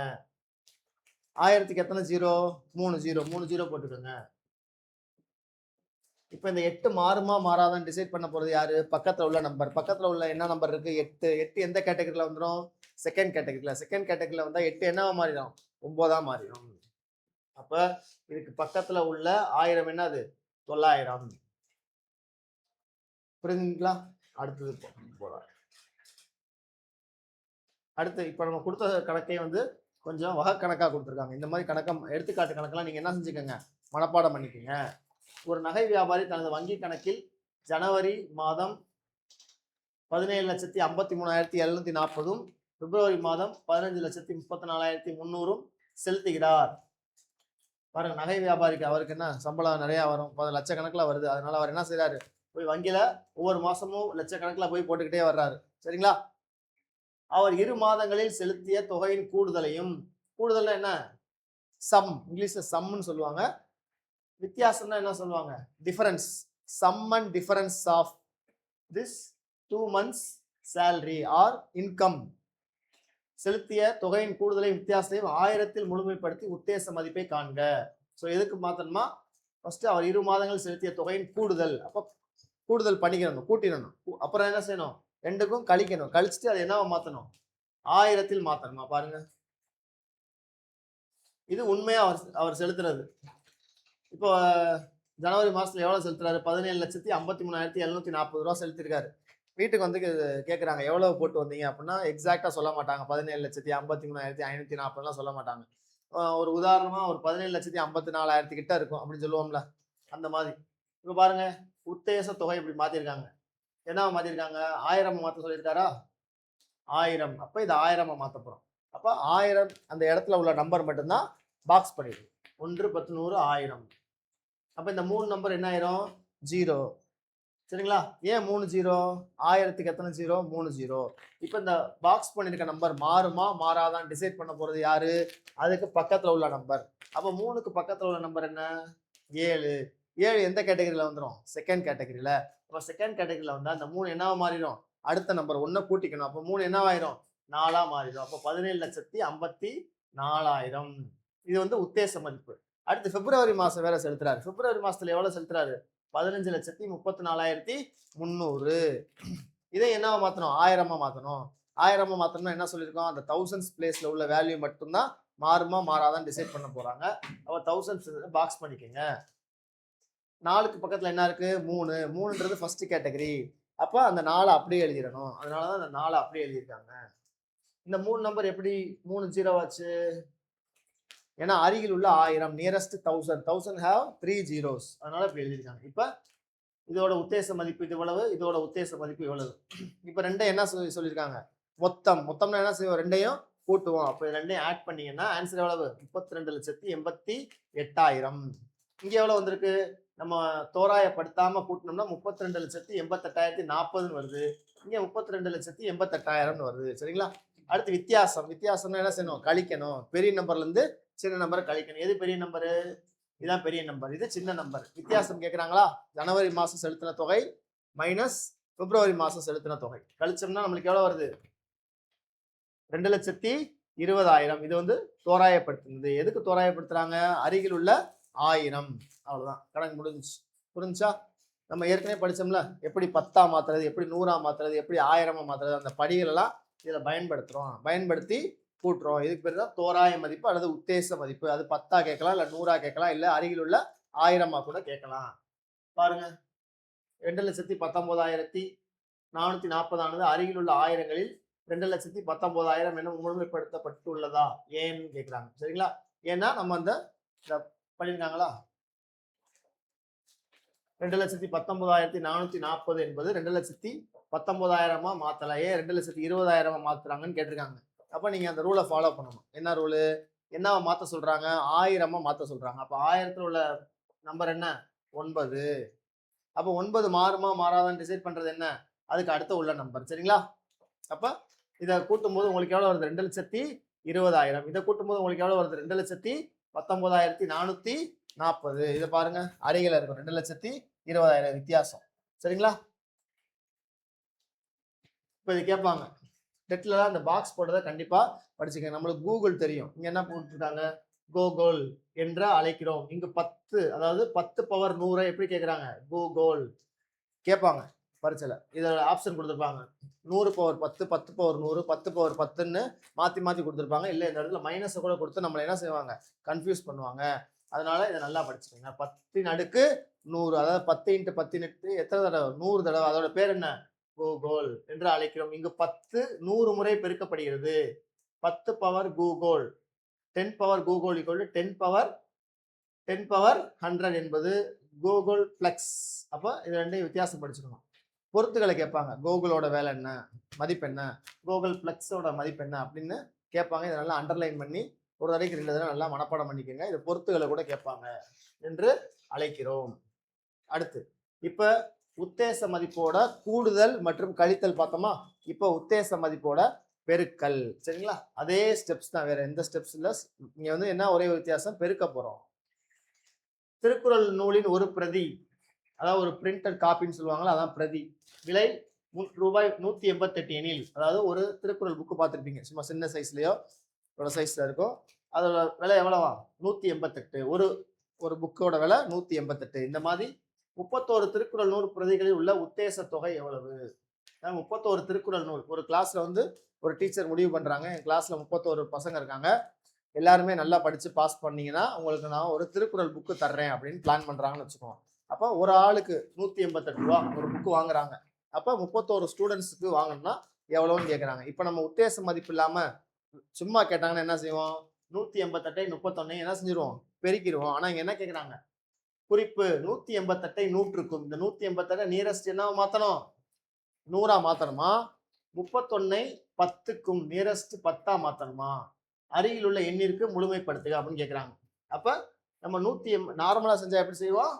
1000க்கு எத்தனை ஜீரோ? 3 ஜீரோ. 3 ஜீரோ போட்டுக்கோங்க. இப்போ இந்த 8 மாறுமா மாறாதான் டிசைட் பண்ண போறது யாரு? பக்கத்துல உள்ள நம்பர். பக்கத்துல உள்ள என்ன நம்பர் இருக்கு? 8. 8 எந்த கேட்டகரியில வந்துரும்? செகண்ட் கேட்டகரியில. செகண்ட் கேட்டகரியில வந்தா 8 என்னவா மாறிடும்? 9ஆ மாறிடும். அப்ப இதுக்கு பக்கத்துல உள்ள 1000 என்னது? 900. புரியுதுங்களா? அடுத்தது போலாம். அடுத்து இப்ப நம்ம கொடுத்த கணக்கை வந்து கொஞ்சம் வகைக்கணக்கா கொடுத்துருக்காங்க. இந்த மாதிரி கணக்கம் எடுத்துக்காட்டு கணக்கெல்லாம் நீங்க என்ன செஞ்சுக்கோங்க? மனப்பாடம் பண்ணிக்கோங்க. ஒரு நகை வியாபாரி தனது வங்கி கணக்கில் ஜனவரி மாதம் 17,53,740 பிப்ரவரி மாதம் 15,34,300 செலுத்துகிறார். பாருங்க, நகை வியாபாரிக்கு அவருக்கு என்ன சம்பளம் நிறைய வரும், 10 லட்சக்கணக்கில் வருது. அதனால அவர் என்ன செய்யறாரு? போய் வங்கியில ஒவ்வொரு மாசமும் லட்சக்கணக்கில் போய் போட்டுக்கிட்டே வர்றாரு. சரிங்களா? அவர் 2 மாதங்களில் செலுத்திய தொகையின் கூடுதலையும், கூடுதல்னா என்ன? சம், இங்கிலீஷ்ல சம்னு சொல்லுவாங்க. வித்தியாசம்னா என்ன சொல்லுவாங்க? Difference. Sum and difference of this 2 months salary or income. செலுத்திய தொகையின் கூடுதலை வித்தியாசத்தையும் 1000 முழுமைப்படுத்தி உத்தேச மதிப்பை காண்க. ஸோ எதுக்கு மாத்தணுமா? ஃபர்ஸ்ட் அவர் 2 மாதங்கள் செலுத்திய தொகையின் கூடுதல். அப்போ கூடுதல் பண்ணிக்கணும், கூட்டிடணும். அப்புறம் என்ன செய்யணும்? ரெண்டுக்கும் கழிக்கணும். கழிச்சுட்டு அது என்னவா மாத்தணும்? 1000 மாத்தணுமா? பாருங்க, இது உண்மையா அவர் செலுத்துறது. இப்போ ஜனவரி மாசத்துல எவ்வளவு செலுத்துறாரு? 17,53,740 ரூபா செலுத்திருக்காரு. வீட்டுக்கு வந்து கேட்குறாங்க எவ்வளவு போட்டு வந்தீங்க அப்படின்னா எக்ஸாக்டா சொல்ல மாட்டாங்க. 17,53,540 சொல்ல மாட்டாங்க. ஒரு உதாரணமா ஒரு 17,54,000 கிட்ட இருக்கும் அப்படின்னு சொல்லுவோம்ல, அந்த மாதிரி. இப்ப பாருங்க, உத்தேச தொகை இப்படி மாத்திருக்காங்க. என்ன மாத்திருக்காங்க? 1000 மாத்த சொல்லியிருக்காரா? 1000. அப்ப இது 1000 மாத்த போறோம். அப்ப 1000 அந்த இடத்துல உள்ள நம்பர் மட்டும்தான் பாக்ஸ் பண்ணிடுது. 1, 10, 100, 1000. அப்ப இந்த 3 நம்பர் என்ன ஆயிரும்? 0. சரிங்களா? ஏன் 3 0? 1000க்கு எத்தனை 0? 3 0. இப்ப இந்த பாக்ஸ் பண்ணிருக்க நம்பர் மாறுமா மாறாதான் டிசைட் பண்ண போறது யாரு? அதுக்கு பக்கத்துல உள்ள நம்பர். அப்ப 3க்கு பக்கத்துல உள்ள நம்பர் என்ன? 7. 7 எந்த கேட்டகரியில வந்துடும்? செகண்ட் கேட்டகரியில. அப்ப செகண்ட் கேட்டகரியில வந்தா அந்த 3 என்னவா மாறிடும்? அடுத்த நம்பர் 1 கூட்டிக்கணும். அப்ப 3 என்னவாயிரும்? 4ஆ மாறிடும். அப்ப 17,54,000. இது வந்து உத்தேச மதிப்பு. அடுத்து பிப்ரவரி மாசம் வேற செலுத்துறாரு. பிப்ரவரி மாசத்துல எவ்வளவு செலுத்துறாரு? 15,34,300. இதை என்னவா மாத்தணும்? 1000 மாத்தணும். 1000 மாத்தணும்னா என்ன சொல்லியிருக்கோம்? அந்த தௌசண்ட்ஸ் பிளேஸ்ல உள்ள வேல்யூ மட்டும்தான் மாறுமா மாறாதான் டிசைட் பண்ண போறாங்க. அப்ப தௌசண்ட்ஸ் பாக்ஸ் பண்ணிக்கோங்க. 4க்கு பக்கத்துல என்ன இருக்கு? 3. 3ன்றது ஃபர்ஸ்ட் கேட்டகரி. அப்ப அந்த 4 அப்படியே எழுதிடணும். அதனாலதான் அந்த 4 அப்படியே எழுதியிருக்காங்க. இந்த 3 நம்பர் எப்படி 3 0 ஆச்சு? ஏன்னா அருகில் உள்ள 1000, நியரஸ்ட் 1000. 1000 have 3 zeros. அதனால இப்படி எழுதியிருக்காங்க. இப்ப இதோட உத்தேச மதிப்பு இவ்வளவு, இதோட உத்தேச மதிப்பு இவ்வளவு. இப்ப ரெண்டையும் என்ன சொல்லியிருக்காங்க? மொத்தம்னா என்ன செய்வோம்? ரெண்டையும் கூட்டுவோம். அப்ப ரெண்டையும் ஆட் பண்ணீங்கன்னா ஆன்சர் எவ்வளவு? 32,88,000. இங்க எவ்வளவு வந்திருக்கு? நம்ம தோராயப்படுத்தாம கூட்டணும்னா 32,88,040 வருது. இங்க 32,88,000 வருது. சரிங்களா? அடுத்து வித்தியாசம். வித்தியாசம்னா என்ன செய்யணும்? கழிக்கணும். பெரிய நம்பர்ல இருந்து சின்ன நம்பரை கழிக்கணும். எது பெரிய நம்பரு? இதுதான் பெரிய நம்பர், இது சின்ன நம்பர். வித்தியாசம் கேட்குறாங்களா? ஜனவரி மாசம் செலுத்தின தொகை மைனஸ் பிப்ரவரி மாசம் செலுத்தின தொகை கழிச்சோம்னா நம்மளுக்கு எவ்வளவு வருது? 2,20,000. இது வந்து தோராயப்படுத்துறது. எதுக்கு தோராயப்படுத்துறாங்க? அருகில் உள்ள 1000. அவ்வளவுதான், கணக்கு முடிஞ்சுச்சு. புரிஞ்சா? நம்ம ஏற்கனவே படிச்சோம்ல, எப்படி 10ஆ மாத்துறது, எப்படி 100ஆ மாத்துறது, எப்படி 1000ஆ மாத்துறது, அந்த படிகள் எல்லாம் இதுல பயன்படுத்துறோம். பயன்படுத்தி கூட்டுறோம். இதுக்கு பேர் தான் தோராய மதிப்பு அல்லது உத்தேச மதிப்பு. அது 10ஆ கேட்கலாம், இல்ல 100ஆ கேட்கலாம், இல்ல அருகில் உள்ள 1000ஆ கூட கேட்கலாம். பாருங்க, 2,19,440 ஆனது அருகில் உள்ள ஆயிரங்களில் 2,19,000 என முழுமைப்படுத்தப்பட்டுள்ளதா ஏன்னு கேட்கிறாங்க. சரிங்களா? ஏன்னா நம்ம அந்த பண்ணிருக்காங்களா, 2,19,440 என்பது 2,19,000 மாத்தல. ஏன் 2,20,000 மாத்துறாங்கன்னு கேட்டிருக்காங்க. அப்ப நீங்க அந்த ரூலை ஃபாலோ பண்ணணும். என்ன ரூலு? என்னவா மாத்த சொல்றாங்க? 1000 மாத்த சொல்றாங்க. அப்ப 1000த்துல உள்ள நம்பர் என்ன? 9. அப்ப 9 மாறுமா மாறாதான்னு டிசைட் பண்றது என்ன? அதுக்கு அடுத்த உள்ள நம்பர். சரிங்களா? அப்ப இதை கூட்டும் போது உங்களுக்கு எவ்வளவு வருது? 2,20,000. இதை கூட்டும் போது உங்களுக்கு எவ்வளவு வருது? 2,19,440. இதை பாருங்க, அருகில இருக்கும். 2,20,000 வித்தியாசம். சரிங்களா? இப்ப இது கேட்பாங்க, டெட்ல அந்த பாக்ஸ் போட்டதை கண்டிப்பா படிச்சுக்க. நம்மளுக்கு கூகுள் தெரியும். இங்க என்ன போட்டுருக்காங்க? கோகோல் என்று அழைக்கிறோம். இங்கு 10, அதாவது 10 பவர் 100 எப்படி கேட்குறாங்க? கோகோல் கேட்பாங்க பரீட்சையில். இதில் ஆப்ஷன் கொடுத்துருப்பாங்க. 100 பவர் 10, 10 பவர் 100, 10 பவர் 10ன்னு மாற்றி மாற்றி கொடுத்துருப்பாங்க. இல்லை இந்த இடத்துல மைனஸை கூட கொடுத்து நம்மளை என்ன செய்வாங்க? கன்ஃபியூஸ் பண்ணுவாங்க. அதனால இதை நல்லா படிச்சுக்கோங்க. 10 அடுக்கு 100, அதாவது 10 × 10 எத்தனை தடவை? 100 தடவை. அதோட பேர் என்ன? கோகோல் என்று அழைக்கிறோம். இங்கு 10 100 முறை பெருக்கப்படுகிறது. 10 பவர் கூகோல், 10 பவர் கூகோல் = 10 பவர் 100 என்பது கூகுள் பிளக்ஸ். அப்போ இது ரெண்டையும் வித்தியாசம் படிச்சுக்கணும். பொறுத்துக்களை கேட்பாங்க. கூகுளோட வேலை என்ன, மதிப்பு என்ன, கூகுள் பிளக்ஸோட மதிப்பு என்ன அப்படின்னு கேட்பாங்க. இதை நல்லா அண்டர்லைன் பண்ணி ஒரு தடவைக்கு 2 தடவை நல்லா மனப்பாடம் பண்ணிக்கோங்க. இது பொறுத்துக்களை கூட கேட்பாங்க என்று அழைக்கிறோம். அடுத்து இப்போ உத்தேச மதிப்போட கூடுதல் மற்றும் கழித்தல் பார்த்தோமா? இப்போ உத்தேச மதிப்போட பெருக்கல். சரிங்களா? அதே ஸ்டெப்ஸ் தான், வேற எந்த ஸ்டெப்ஸ் இல்லை. இங்க வந்து என்ன ஒரே வித்தியாசம், பெருக்க போறோம். திருக்குறள் நூலின் ஒரு பிரதி, அதாவது ஒரு பிரிண்டட் காப்பின்னு சொல்லுவாங்களா, அதான் பிரதி. விலை ரூபாய் 188 எனில், அதாவது ஒரு திருக்குறள் புக்கு பார்த்துருப்பீங்க, சும்மா சின்ன சைஸ்லயோ ஒரு சைஸ்ல இருக்கும். அதோட விலை எவ்வளவா? 188. ஒரு புக்கோட விலை 188. இந்த மாதிரி 31 திருக்குறள் நூல் பிரதிகளில் உள்ள உத்தேச தொகை எவ்வளவு? 31 திருக்குறள் நூல் ஒரு கிளாஸ்ல வந்து ஒரு டீச்சர் முடிவு பண்றாங்க. என் கிளாஸ்ல 31 பசங்க இருக்காங்க, எல்லாருமே நல்லா படிச்சு பாஸ் பண்ணீங்கன்னா உங்களுக்கு நான் ஒரு திருக்குறள் புக்கு தர்றேன் அப்படின்னு பிளான் பண்றாங்கன்னு வச்சுக்கோங்க. அப்போ ஒரு ஆளுக்கு 188 ரூபா ஒரு புக்கு வாங்குறாங்க. அப்போ 31 ஸ்டூடெண்ட்ஸுக்கு வாங்கணும்னா எவ்வளோன்னு கேட்குறாங்க. இப்போ நம்ம உத்தேச மதிப்பு இல்லாம சும்மா கேட்டாங்கன்னா என்ன செய்வோம்? 188 31 என்ன செஞ்சிருவோம்? பெருக்கிடுவோம். ஆனா இங்க என்ன கேட்குறாங்க? குறிப்பு 188 100க்கும். இந்த 188 நியரஸ்ட் என்ன மாத்தணும்? 100ஆ மாத்தணுமா? 31 10க்கும் நியரஸ்ட் 10ஆ மாத்தணுமா? அருகில் உள்ள எண்ணிற்கு முழுமைப்படுத்துக அப்படின்னு கேட்குறாங்க. அப்ப நம்ம 180 நார்மலா செஞ்சா எப்படி செய்வோம்?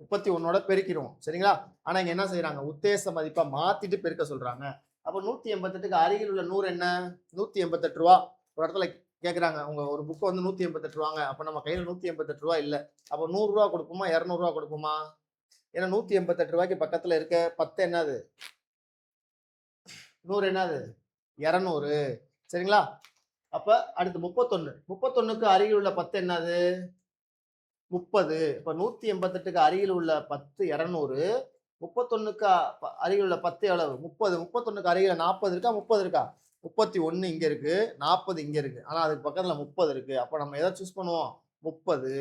31ஓட பெருக்கிடுவோம். சரிங்களா? ஆனா இங்க என்ன செய்யறாங்க? உத்தேச மதிப்பை மாத்திட்டு பெருக்க சொல்றாங்க. அப்ப 188க்கு அருகில் உள்ள 100 என்ன? 188 ரூபா. ஒரு இடத்துல கேட்குறாங்க, உங்க ஒரு புக்கு வந்து 188 ரூபாங்க. அப்ப நம்ம கையில 188 ரூபா இல்லை. அப்போ 100 ரூபா கொடுப்போமா 200 ரூபா கொடுப்போமா? ஏன்னா 188 ரூபாய்க்கு பக்கத்துல இருக்க 10 என்னது? 100 என்னது? 200. சரிங்களா? அப்ப அடுத்து 31க்கு அருகில் உள்ள 10 என்னது? 30. இப்ப 188க்கு அருகில் உள்ள 10 200. 31க்கு அருகில் உள்ள 10 எவ்வளவு? 30. 31க்கு அருகில் 40 இருக்கா 30 இருக்கா? 31 இங்க இருக்கு, 40 இங்க இருக்கு. ஆனா அதுக்கு பக்கத்துல 30 இருக்கு. அப்ப நம்ம எதை சூஸ் பண்ணுவோம்? 30.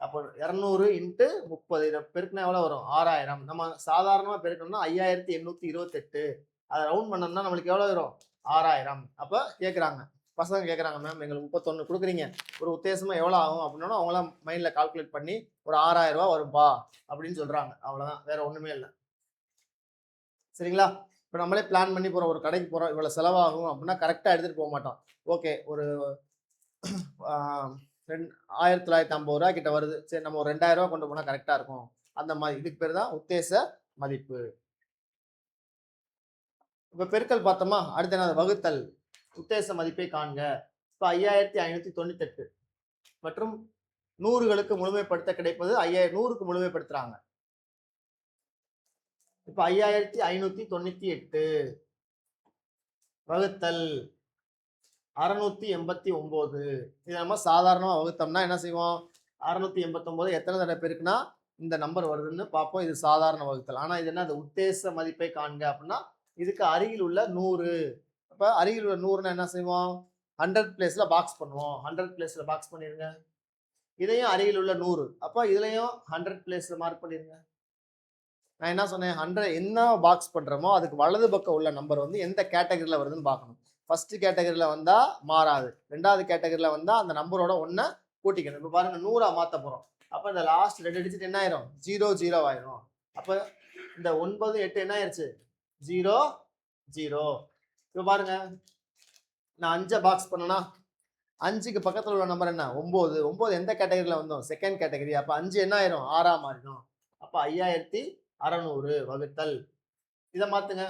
அப்போ 200 × 30 இதை பெருக்கினா எவ்வளவு வரும்? 6000. நம்ம சாதாரணமா பெருக்கணும்னா 5828. அதை ரவுண்ட் பண்ணோம்னா நம்மளுக்கு எவ்வளவு வரும்? 6000. அப்ப கேட்குறாங்க, பசங்க கேட்குறாங்க, மேம் எங்களுக்கு 31 கொடுக்குறீங்க, ஒரு உத்தேசமா எவ்வளோ ஆகும் அப்படின்னா அவங்களாம் மைண்ட்ல கால்குலேட் பண்ணி ஒரு 6000 ரூபா வரும்பா அப்படின்னு சொல்றாங்க. அவ்வளவுதான், வேற ஒண்ணுமே இல்லை. சரிங்களா? இப்போ நம்மளே பிளான் பண்ணி போறோம், ஒரு கடைக்கு போறோம், இவ்வளவு செலவாகும் அப்படின்னா கரெக்டா எடுத்துட்டு போக மாட்டோம். ஓகே, ஒரு 1950 ரூபா கிட்ட வருது, சரி நம்ம ஒரு 2000 ரூபா கொண்டு போனா கரெக்டா இருக்கும். அந்த மாதிரி இதுக்கு பேர் தான் உத்தேச மதிப்பு. இப்ப பெருக்கல் பார்த்தோமா? அடுத்து என்ன? வகுத்தல். உத்தேச மதிப்பை காண்க. இப்ப 5598 மற்றும் 100களுக்கு முழுமைப்படுத்த கிடைப்பது 100க்கு முழுமைப்படுத்துறாங்க. இப்ப 5598 வகுத்தல் 689. இது நம்ம சாதாரணமா வகுத்தோம்னா என்ன செய்வோம்? 689 எத்தனை தடவை பெருக்குனா இந்த நம்பர் வருதுன்னு பார்ப்போம். இது சாதாரண வகுத்தல். ஆனா இது என்ன? உத்தேச மதிப்பை காண்க அப்படின்னா இதுக்கு அருகில் உள்ள 100. அப்ப அருகில் உள்ள 100ன்னா என்ன செய்வோம்? 100 பிளேஸ்ல பாக்ஸ் பண்ணுவோம். 100 பிளேஸ்ல பாக்ஸ் பண்ணிருங்க. இதையும் அருகில் உள்ள 100. அப்ப இதுலயும் 100 பிளேஸ்ல மார்க் பண்ணிருங்க. நான் என்ன சொன்னேன்? 100 என்ன பாக்ஸ் பண்றோமோ அதுக்கு வலது பக்கம் உள்ள நம்பர் வந்து எந்த கேட்டகரியில வருதுன்னு பார்க்கணும். ஃபர்ஸ்ட் கேட்டகரியில வந்தா மாறாது, 2வது கேட்டகரியில வந்தா அந்த நம்பரோட 1 கூட்டிக்கணும். இப்ப பாருங்க 100ஆ மாத்த போறோம். அப்ப இந்த லாஸ்ட் 2 டிஜிட் என்ன ஆயிரும்? 00 ஆயிரும். அப்ப இந்த 9 8 என்ன ஆயிருச்சு? 0 0. இப்ப பாருங்க, நான் 5 பாக்ஸ் பண்ணனா 5க்கு பக்கத்துல உள்ள நம்பர் என்ன? 9. 9 எந்த கேட்டகரியில வந்தோம்? Second category. அப்ப 5 என்ன ஆயிரும்? 6ஆ மாறிடும். அப்ப 5600 வகுத்தல் இதை மாத்துங்க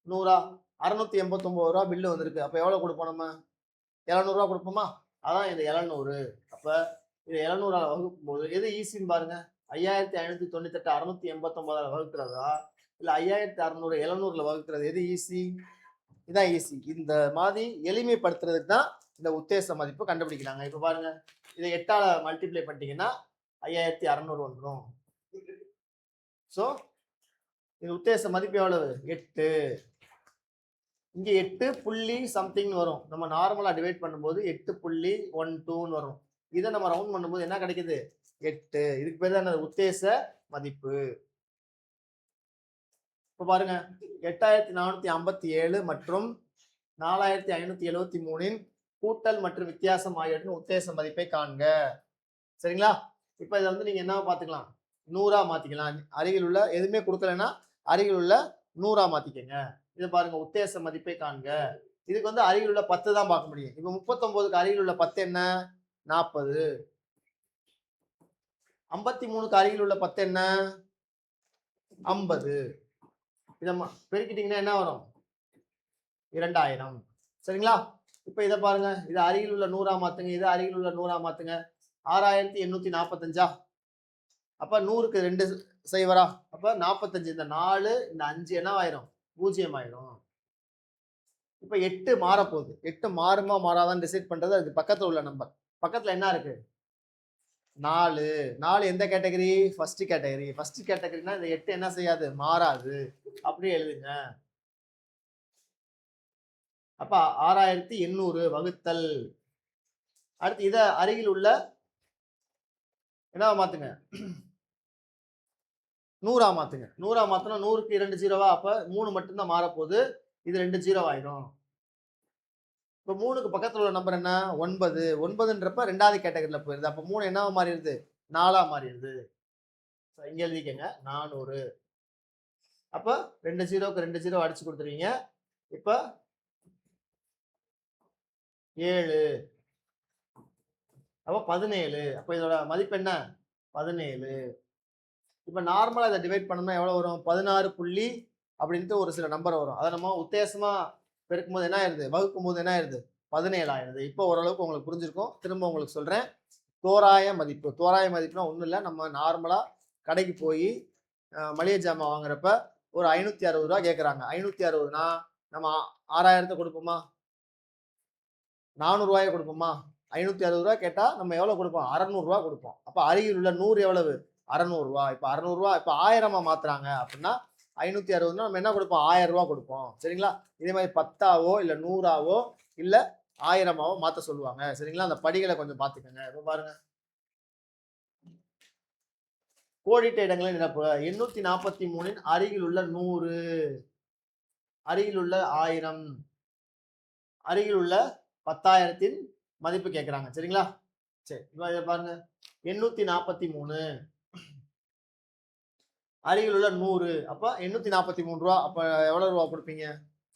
100ஆ 689 ரூபா பில்லு வந்திருக்கு. அப்ப எவ்வளவு கொடுப்போம்? நம்ம 700 ரூபா கொடுப்போமா? அதான் இது 700. அப்ப இது 700ஆல வகுக்கும் போது எது ஈஸின்னு பாருங்க. 5598 689 வகுக்கிறதா இல்ல 5600 700ல வகுக்கிறது எது ஈஸி? இதான் ஈஸி. இந்த மாதிரி எளிமைப்படுத்துறதுக்கு தான் இந்த உத்தேச மதிப்பு கண்டுபிடிக்கிறாங்க. இப்ப பாருங்க, இதை 8ஆல மல்டிப்ளை பண்ணிட்டீங்கன்னா 5600 வந்துடும். சோ இது உத்தேச மதிப்பு எவ்வளவு? 8. இங்க 8 புள்ளி சம்திங் வரும். நம்ம நார்மலா டிவைட் பண்ணும்போது 8.12 வரும். இதை நம்ம ரவுண்ட் பண்ணும்போது என்ன கிடைக்குது? 8. இதுக்கு பேர் தான் உத்தேச மதிப்பு. இப்ப பாருங்க, 8457 மற்றும் 4573 கூட்டல் மற்றும் வித்தியாசம் ஆகியவற்றின் உத்தேச மதிப்பை காண்க. சரிங்களா? இப்ப இதை வந்து நீங்க என்ன பாத்துக்கலாம்? 100ஆ மாத்திக்கலாம். அருகில் உள்ள எதுவுமே கொடுக்கலன்னா அருகில் உள்ள 100ஆ மாத்திக்கங்க. இதை பாருங்க, உத்தேச மதிப்பை காண்க. இதுக்கு வந்து அருகில் உள்ள 10 தான் பார்க்க முடியும். இப்ப 39க்கு அருகில் உள்ள 10 என்ன? 40. 53க்கு அருகில் உள்ள 10 என்ன? 50. இதை பெருக்கிட்டீங்கன்னா என்ன வரும்? 2000. சரிங்களா? இப்ப இதை பாருங்க, இது அருகில் உள்ள 100ஆ மாத்துங்க, இது அருகில் உள்ள 100ஆ மாத்துங்க. 6845. அப்ப 100க்கு 2 சைவரா? அப்ப 45. இந்த 4 இந்த 5 என்ன ஆயிரும்? 0 ஆயிரும். இப்ப 8 மாறப்போகுது. 8 மாறுமா மாறாதான்னு டிசைட் பண்றது அதுக்கு பக்கத்துல உள்ள நம்பர். பக்கத்துல என்ன இருக்கு? 4. 4 எந்த கேட்டகரி? First category. ஃபர்ஸ்ட் கேட்டகரினா இந்த 8 என்ன செய்யாது? மாறாது. அப்படியே எழுதுங்க. அப்ப 6800 வகுத்தல். அடுத்து இத அருகில் உள்ள என்ன மாத்துங்க? 100ஆ மாத்துங்க. 100ஆ மாத்தினா 100க்கு 2 ஜீரோவா? அப்ப 3 மட்டும்தான் மாறப்போகுது. இது 2 ஜீரோ ஆயிடும். இப்ப 3க்கு பக்கத்துல உள்ள நம்பர் என்ன? 9. 9ன்றப்ப 2வது கேட்டகரியில போயிருது. அப்ப 3 என்னவா மாறிடுது? 4ஆ மாறிடுது. இங்க எழுதிக்கங்க 400. அப்ப 2 ஜீரோக்கு 2 ஜீரோ அடிச்சு கொடுத்துருவீங்க. இப்ப 7. அப்ப 17. அப்ப இதோட மதிப்பு என்ன? 17. இப்ப நார்மலா இதை டிவைட் பண்ணோம்னா எவ்வளவு வரும்? 16 புள்ளி அப்படின்ட்டு ஒரு சில நம்பர் வரும். அதை நம்ம உத்தேசமா பெருக்கும் போது என்ன ஆயிருது? வகுக்கும் போது என்ன ஆயிருது? 17 ஆயிருது. இப்போ ஓரளவுக்கு உங்களுக்கு புரிஞ்சிருக்கும். திரும்ப உங்களுக்கு சொல்றேன். தோராய மதிப்பு. தோராய மதிப்புனா ஒண்ணும் இல்லை. நம்ம நார்மலா கடைக்கு போய் மளிகை ஜாமான் வாங்குறப்ப ஒரு 560 ரூபா கேட்கறாங்க. 560னா நம்ம 6000 கொடுப்போமா? 400 ரூபாயை கொடுப்போமா? 560 ரூபா கேட்டா நம்ம எவ்வளவு கொடுப்போம்? 600 ரூபா கொடுப்போம். அப்ப அருகில் உள்ள 100 எவ்வளவு? 600 ரூபா. இப்ப 600 ரூபா இப்ப 1000ஆ மாத்துறாங்க அப்படின்னா 560னா நம்ம என்ன கொடுப்போம்? 1000 ரூபா கொடுப்போம். சரிங்களா? இதே மாதிரி 10ஆவோ இல்ல 100ஆவோ இல்ல 1000ஆவோ மாத்த சொல்லுவாங்க. சரிங்களா? அந்த படிகளை கொஞ்சம் பாத்துக்கோங்க. இப்ப பாருங்க, கோடிட்ட இடங்களை நிரப்புக. 843 அருகில் உள்ள 100, அருகில் உள்ள 1000, அருகில் உள்ள 10,000 மதிப்பு கேட்கிறாங்க. சரிங்களா? சரி, இப்ப பாருங்க, 843 அருகில் உள்ள 100. அப்ப 843 ரூபா. அப்ப எவ்வளவு ரூபா கொடுப்பீங்க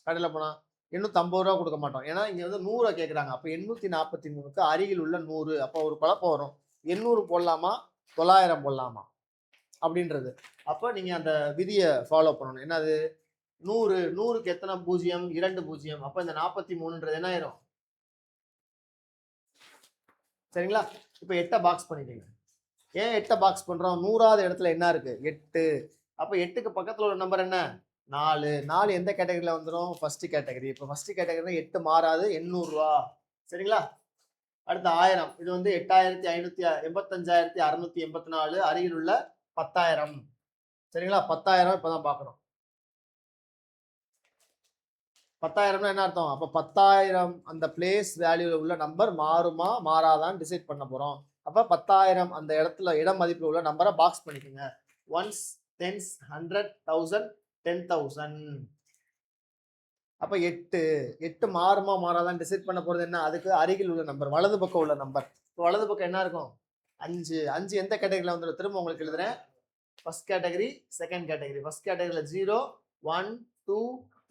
கடையில போனா? 850 ரூபா கொடுக்க மாட்டோம். ஏன்னா இங்க வந்து 100 கேட்கறாங்க. அப்ப 843க்கு அருகில் உள்ள 100. அப்ப ஒரு குழப்பம் வரும். 800 போடலாமா 900 போடலாமா அப்படின்றது. அப்ப நீங்க அந்த விதியை ஃபாலோ பண்ணணும். என்னது? 100. 100க்கு எத்தனை பூஜ்ஜியம்? 2 பூஜ்ஜியம். அப்ப இந்த 43ன்றது என்ன ஆயிரும்? சரிங்களா? இப்ப 8 பாக்ஸ் பண்ணிட்டீங்க. ஏன் 8 பாக்ஸ் பண்றோம்? 100வது இடத்துல என்ன இருக்கு? 8. அப்ப 8க்கு பக்கத்துல உள்ள நம்பர் என்ன? 4. 4 எந்த கேட்டகரியில வந்துடும்? First category. இப்ப ஃபர்ஸ்ட் கேட்டகரினா 8 மாறாது. 800 ரூபா. சரிங்களா? அடுத்து 1000. இது வந்து 85,684 அருகில் உள்ள 10,000. சரிங்களா? 10,000 இப்பதான் பாக்குறோம். 10,000னா என்ன அர்த்தம்? அப்ப 10,000 அந்த பிளேஸ் வேல்யூல உள்ள நம்பர் மாறுமா மாறாதான்னு டிசைட் பண்ண போறோம். அப்ப 10,000 அந்த இடத்துல இட மதிப்புல உள்ள நம்பரை பாக்ஸ் பண்ணிக்கோங்க. Ones, tens, 100, 1000, 10,000. அப்ப 8 மாறுமா மாறாதான்னு டிசைட் பண்ண போறது என்ன? அதுக்கு அருகில் உள்ள நம்பர், வலது பக்கம் உள்ள நம்பர். வலது பக்கம் என்ன இருக்கும்? 5. 5 எந்த கேட்டகரியில வந்துடும்? திரும்ப உங்களுக்கு எழுதுறேன். First category, second category. First கேட்டகரியில 0, 1, 2,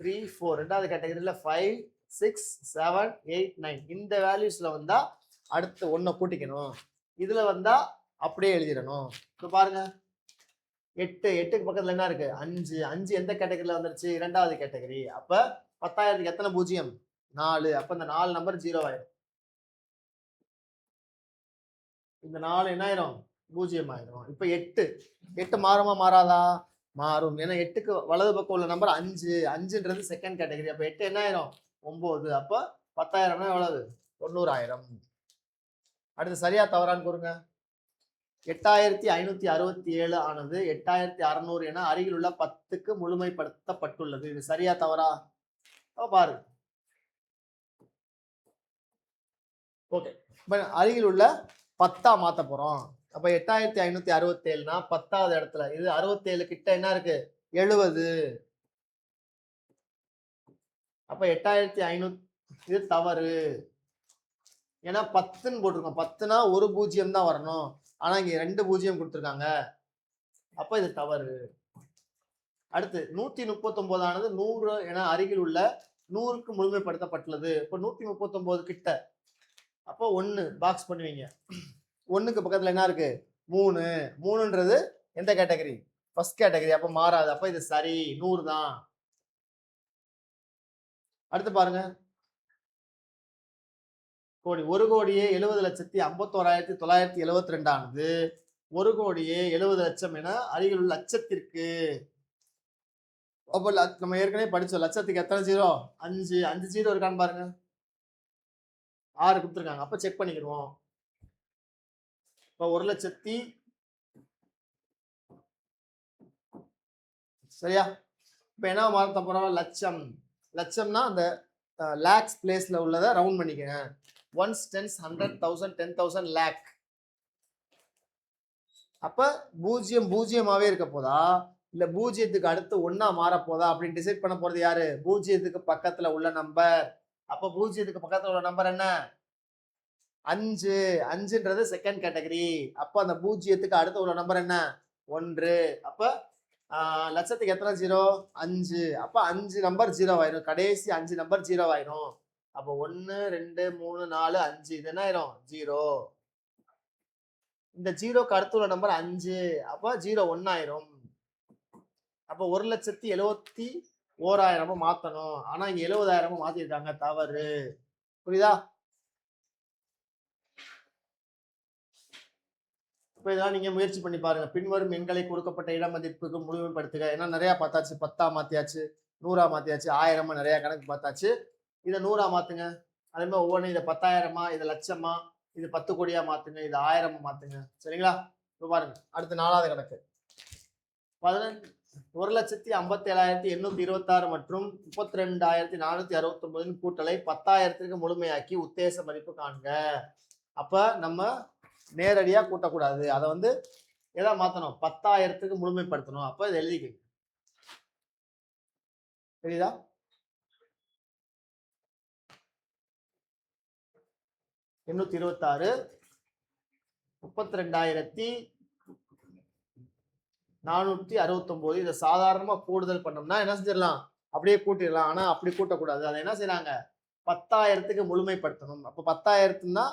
3, 4. ரெண்டாவது கேட்டகரியில 5, 6, 7, 8, 9. இந்த வேல்யூஸ்ல வந்தா அடுத்து 1 கூட்டிக்கணும். இதுல வந்தா அப்படியே எழுதிடணும். இப்ப பாருங்க, 8க்கு பக்கத்துல என்ன இருக்கு? 5. 5 எந்த கேட்டகரியில வந்துருச்சு? இரண்டாவது கேட்டகரி. அப்ப 10,000க்கு எத்தனை பூஜ்ஜியம்? 4. அப்ப இந்த 4 நம்பர் 0 ஆயிடும். இந்த 4 என்ன ஆயிரும்? 0 ஆயிரும். இப்ப 8 மாறுமா மாறாதா? மாறும். ஏன்னா 8க்கு வலது பக்கம் உள்ள நம்பர் 5. 5ன்றது second category. அப்ப 8 என்ன ஆயிரும்? 9. அப்ப 10,000 எவ்வளவு? 90,000. அடுத்து சரியா தவறான்னு கூறுங்க. 8567 ஆனது 8600 என அருகில் உள்ள 10க்கு முழுமைப்படுத்தப்பட்டுள்ளது. இது சரியா தவறா? பாருங்க. ஓகே, இப்ப அருகில் உள்ள 10ஆ மாத்த போறோம். அப்ப 8567னா 10வது இடத்துல, இது 67 கிட்ட என்ன இருக்கு? 70. அப்ப 8500 இது தவறு. ஏன்னா 10ன்னு போட்டிருக்கோம். 10னா ஒரு 0 தான் வரணும். ஆனா இங்க 2 0 கொடுத்துருக்காங்க. அப்ப இது தவறு. அடுத்து 139 ஆனது 100 என அருகில் உள்ள 100க்கு முழுமைப்படுத்தப்பட்டுள்ளது. இப்ப 139 கிட்ட, அப்போ 1 பாக்ஸ் பண்ணுவீங்க. 1க்கு பக்கத்துல என்ன இருக்கு? 3. 3ன்றது எந்த கேட்டகரி? First category. அப்ப மாறாது. அப்ப இது சரி, 100 தான். அடுத்து பாருங்க, கோடி 1,70,51,972 ஆனது 1,70,00,000 என அருகில் உள்ள லட்சத்திற்கு, அப்ப நம்ம ஏற்கனவே படிச்சோம். லட்சத்துக்கு எத்தனை ஜீரோ? 5. 5 ஜீரோ இருக்கான்னு பாருங்க. 6 கொடுத்துருக்காங்க. அப்ப செக் பண்ணிக்கிடுவோம். இப்ப 1,00,000 சரியா? இப்ப என்ன மாத்த போறோம்? லட்சம். லட்சம்னா அந்த லேக்ஸ் பிளேஸ்ல உள்ளதை ரவுண்ட் பண்ணிக்கங்க. Ones, tens, 100, 1000, 10,000, lakh. அப்ப 0 பூஜ்ஜியமாவே இருக்க போதா, இல்ல பூஜ்ஜியத்துக்கு அடுத்து 1ஆ மாற போதா அப்படின்னு டிசைட் பண்ண போறது யாரு? பூஜ்ஜியத்துக்கு பக்கத்துல உள்ள நம்பர். அப்ப பூஜ்ஜியத்துக்கு பக்கத்துல உள்ள நம்பர் என்ன? 5. 5ன்றது செகண்ட் கேட்டகரி. அப்ப அந்த பூஜ்ஜியத்துக்கு அடுத்து உள்ள நம்பர் என்ன? 1. அப்ப லட்சத்துக்கு எத்தனை ஜீரோ? 5. அப்ப 5 நம்பர் 0 ஆயிரும். கடைசி 5 நம்பர் 0 ஆயிரும். அப்ப 1, 2, 3, 4, 5 இது என்ன ஆயிரும்? 0. இந்த 0க்கு அடுத்து உள்ள நம்பர் 5. அப்ப 0 1 ஆயிரும். அப்ப 1,70,01,000 மாத்தணும். ஆனா இங்க 70,000 மாத்திருக்காங்க. தவறு. புரியுதா? இப்ப இதெல்லாம் நீங்க முயற்சி பண்ணி பாருங்க. பின்வரும் எண்களை கொடுக்கப்பட்ட இட மதிப்புக்கு முழுமைப்படுத்துக. ஏன்னா நிறைய பார்த்தாச்சு. 10ஆ மாத்தியாச்சு, 100ஆ மாத்தியாச்சு, 1000 நிறைய கணக்கு பார்த்தாச்சு. இதை 100ஆ மாத்துங்க. அதே மாதிரி ஒவ்வொன்றும் இதை 10,000, இதை லட்சமா, இது 10 கோடியா மாத்துங்க, இது 1000 மாத்துங்க. சரிங்களா? இப்ப பாருங்க, அடுத்து 4வது கணக்கு. 1,57,826 மற்றும் 32,469 கூட்டலை 10,000க்கு முழுமையாக்கி உத்தேச மதிப்பு காண்க. அப்ப நம்ம நேரடியா கூட்டக்கூடாது. அதை வந்து எதா மாத்தணும்? 10,000க்கு முழுமைப்படுத்தணும். அப்ப இதை எழுதிக்கங்க. தெரியுதா? எண்ணூத்தி 32,469 இதை சாதாரணமா கூடுதல் பண்ணோம்னா என்ன செஞ்சிடலாம்? அப்படியே கூட்டிடலாம். ஆனா அப்படி கூட்டக்கூடாது. அதை என்ன செய்யறாங்க? 10,000க்கு முழுமைப்படுத்தணும். அப்ப 10,000னா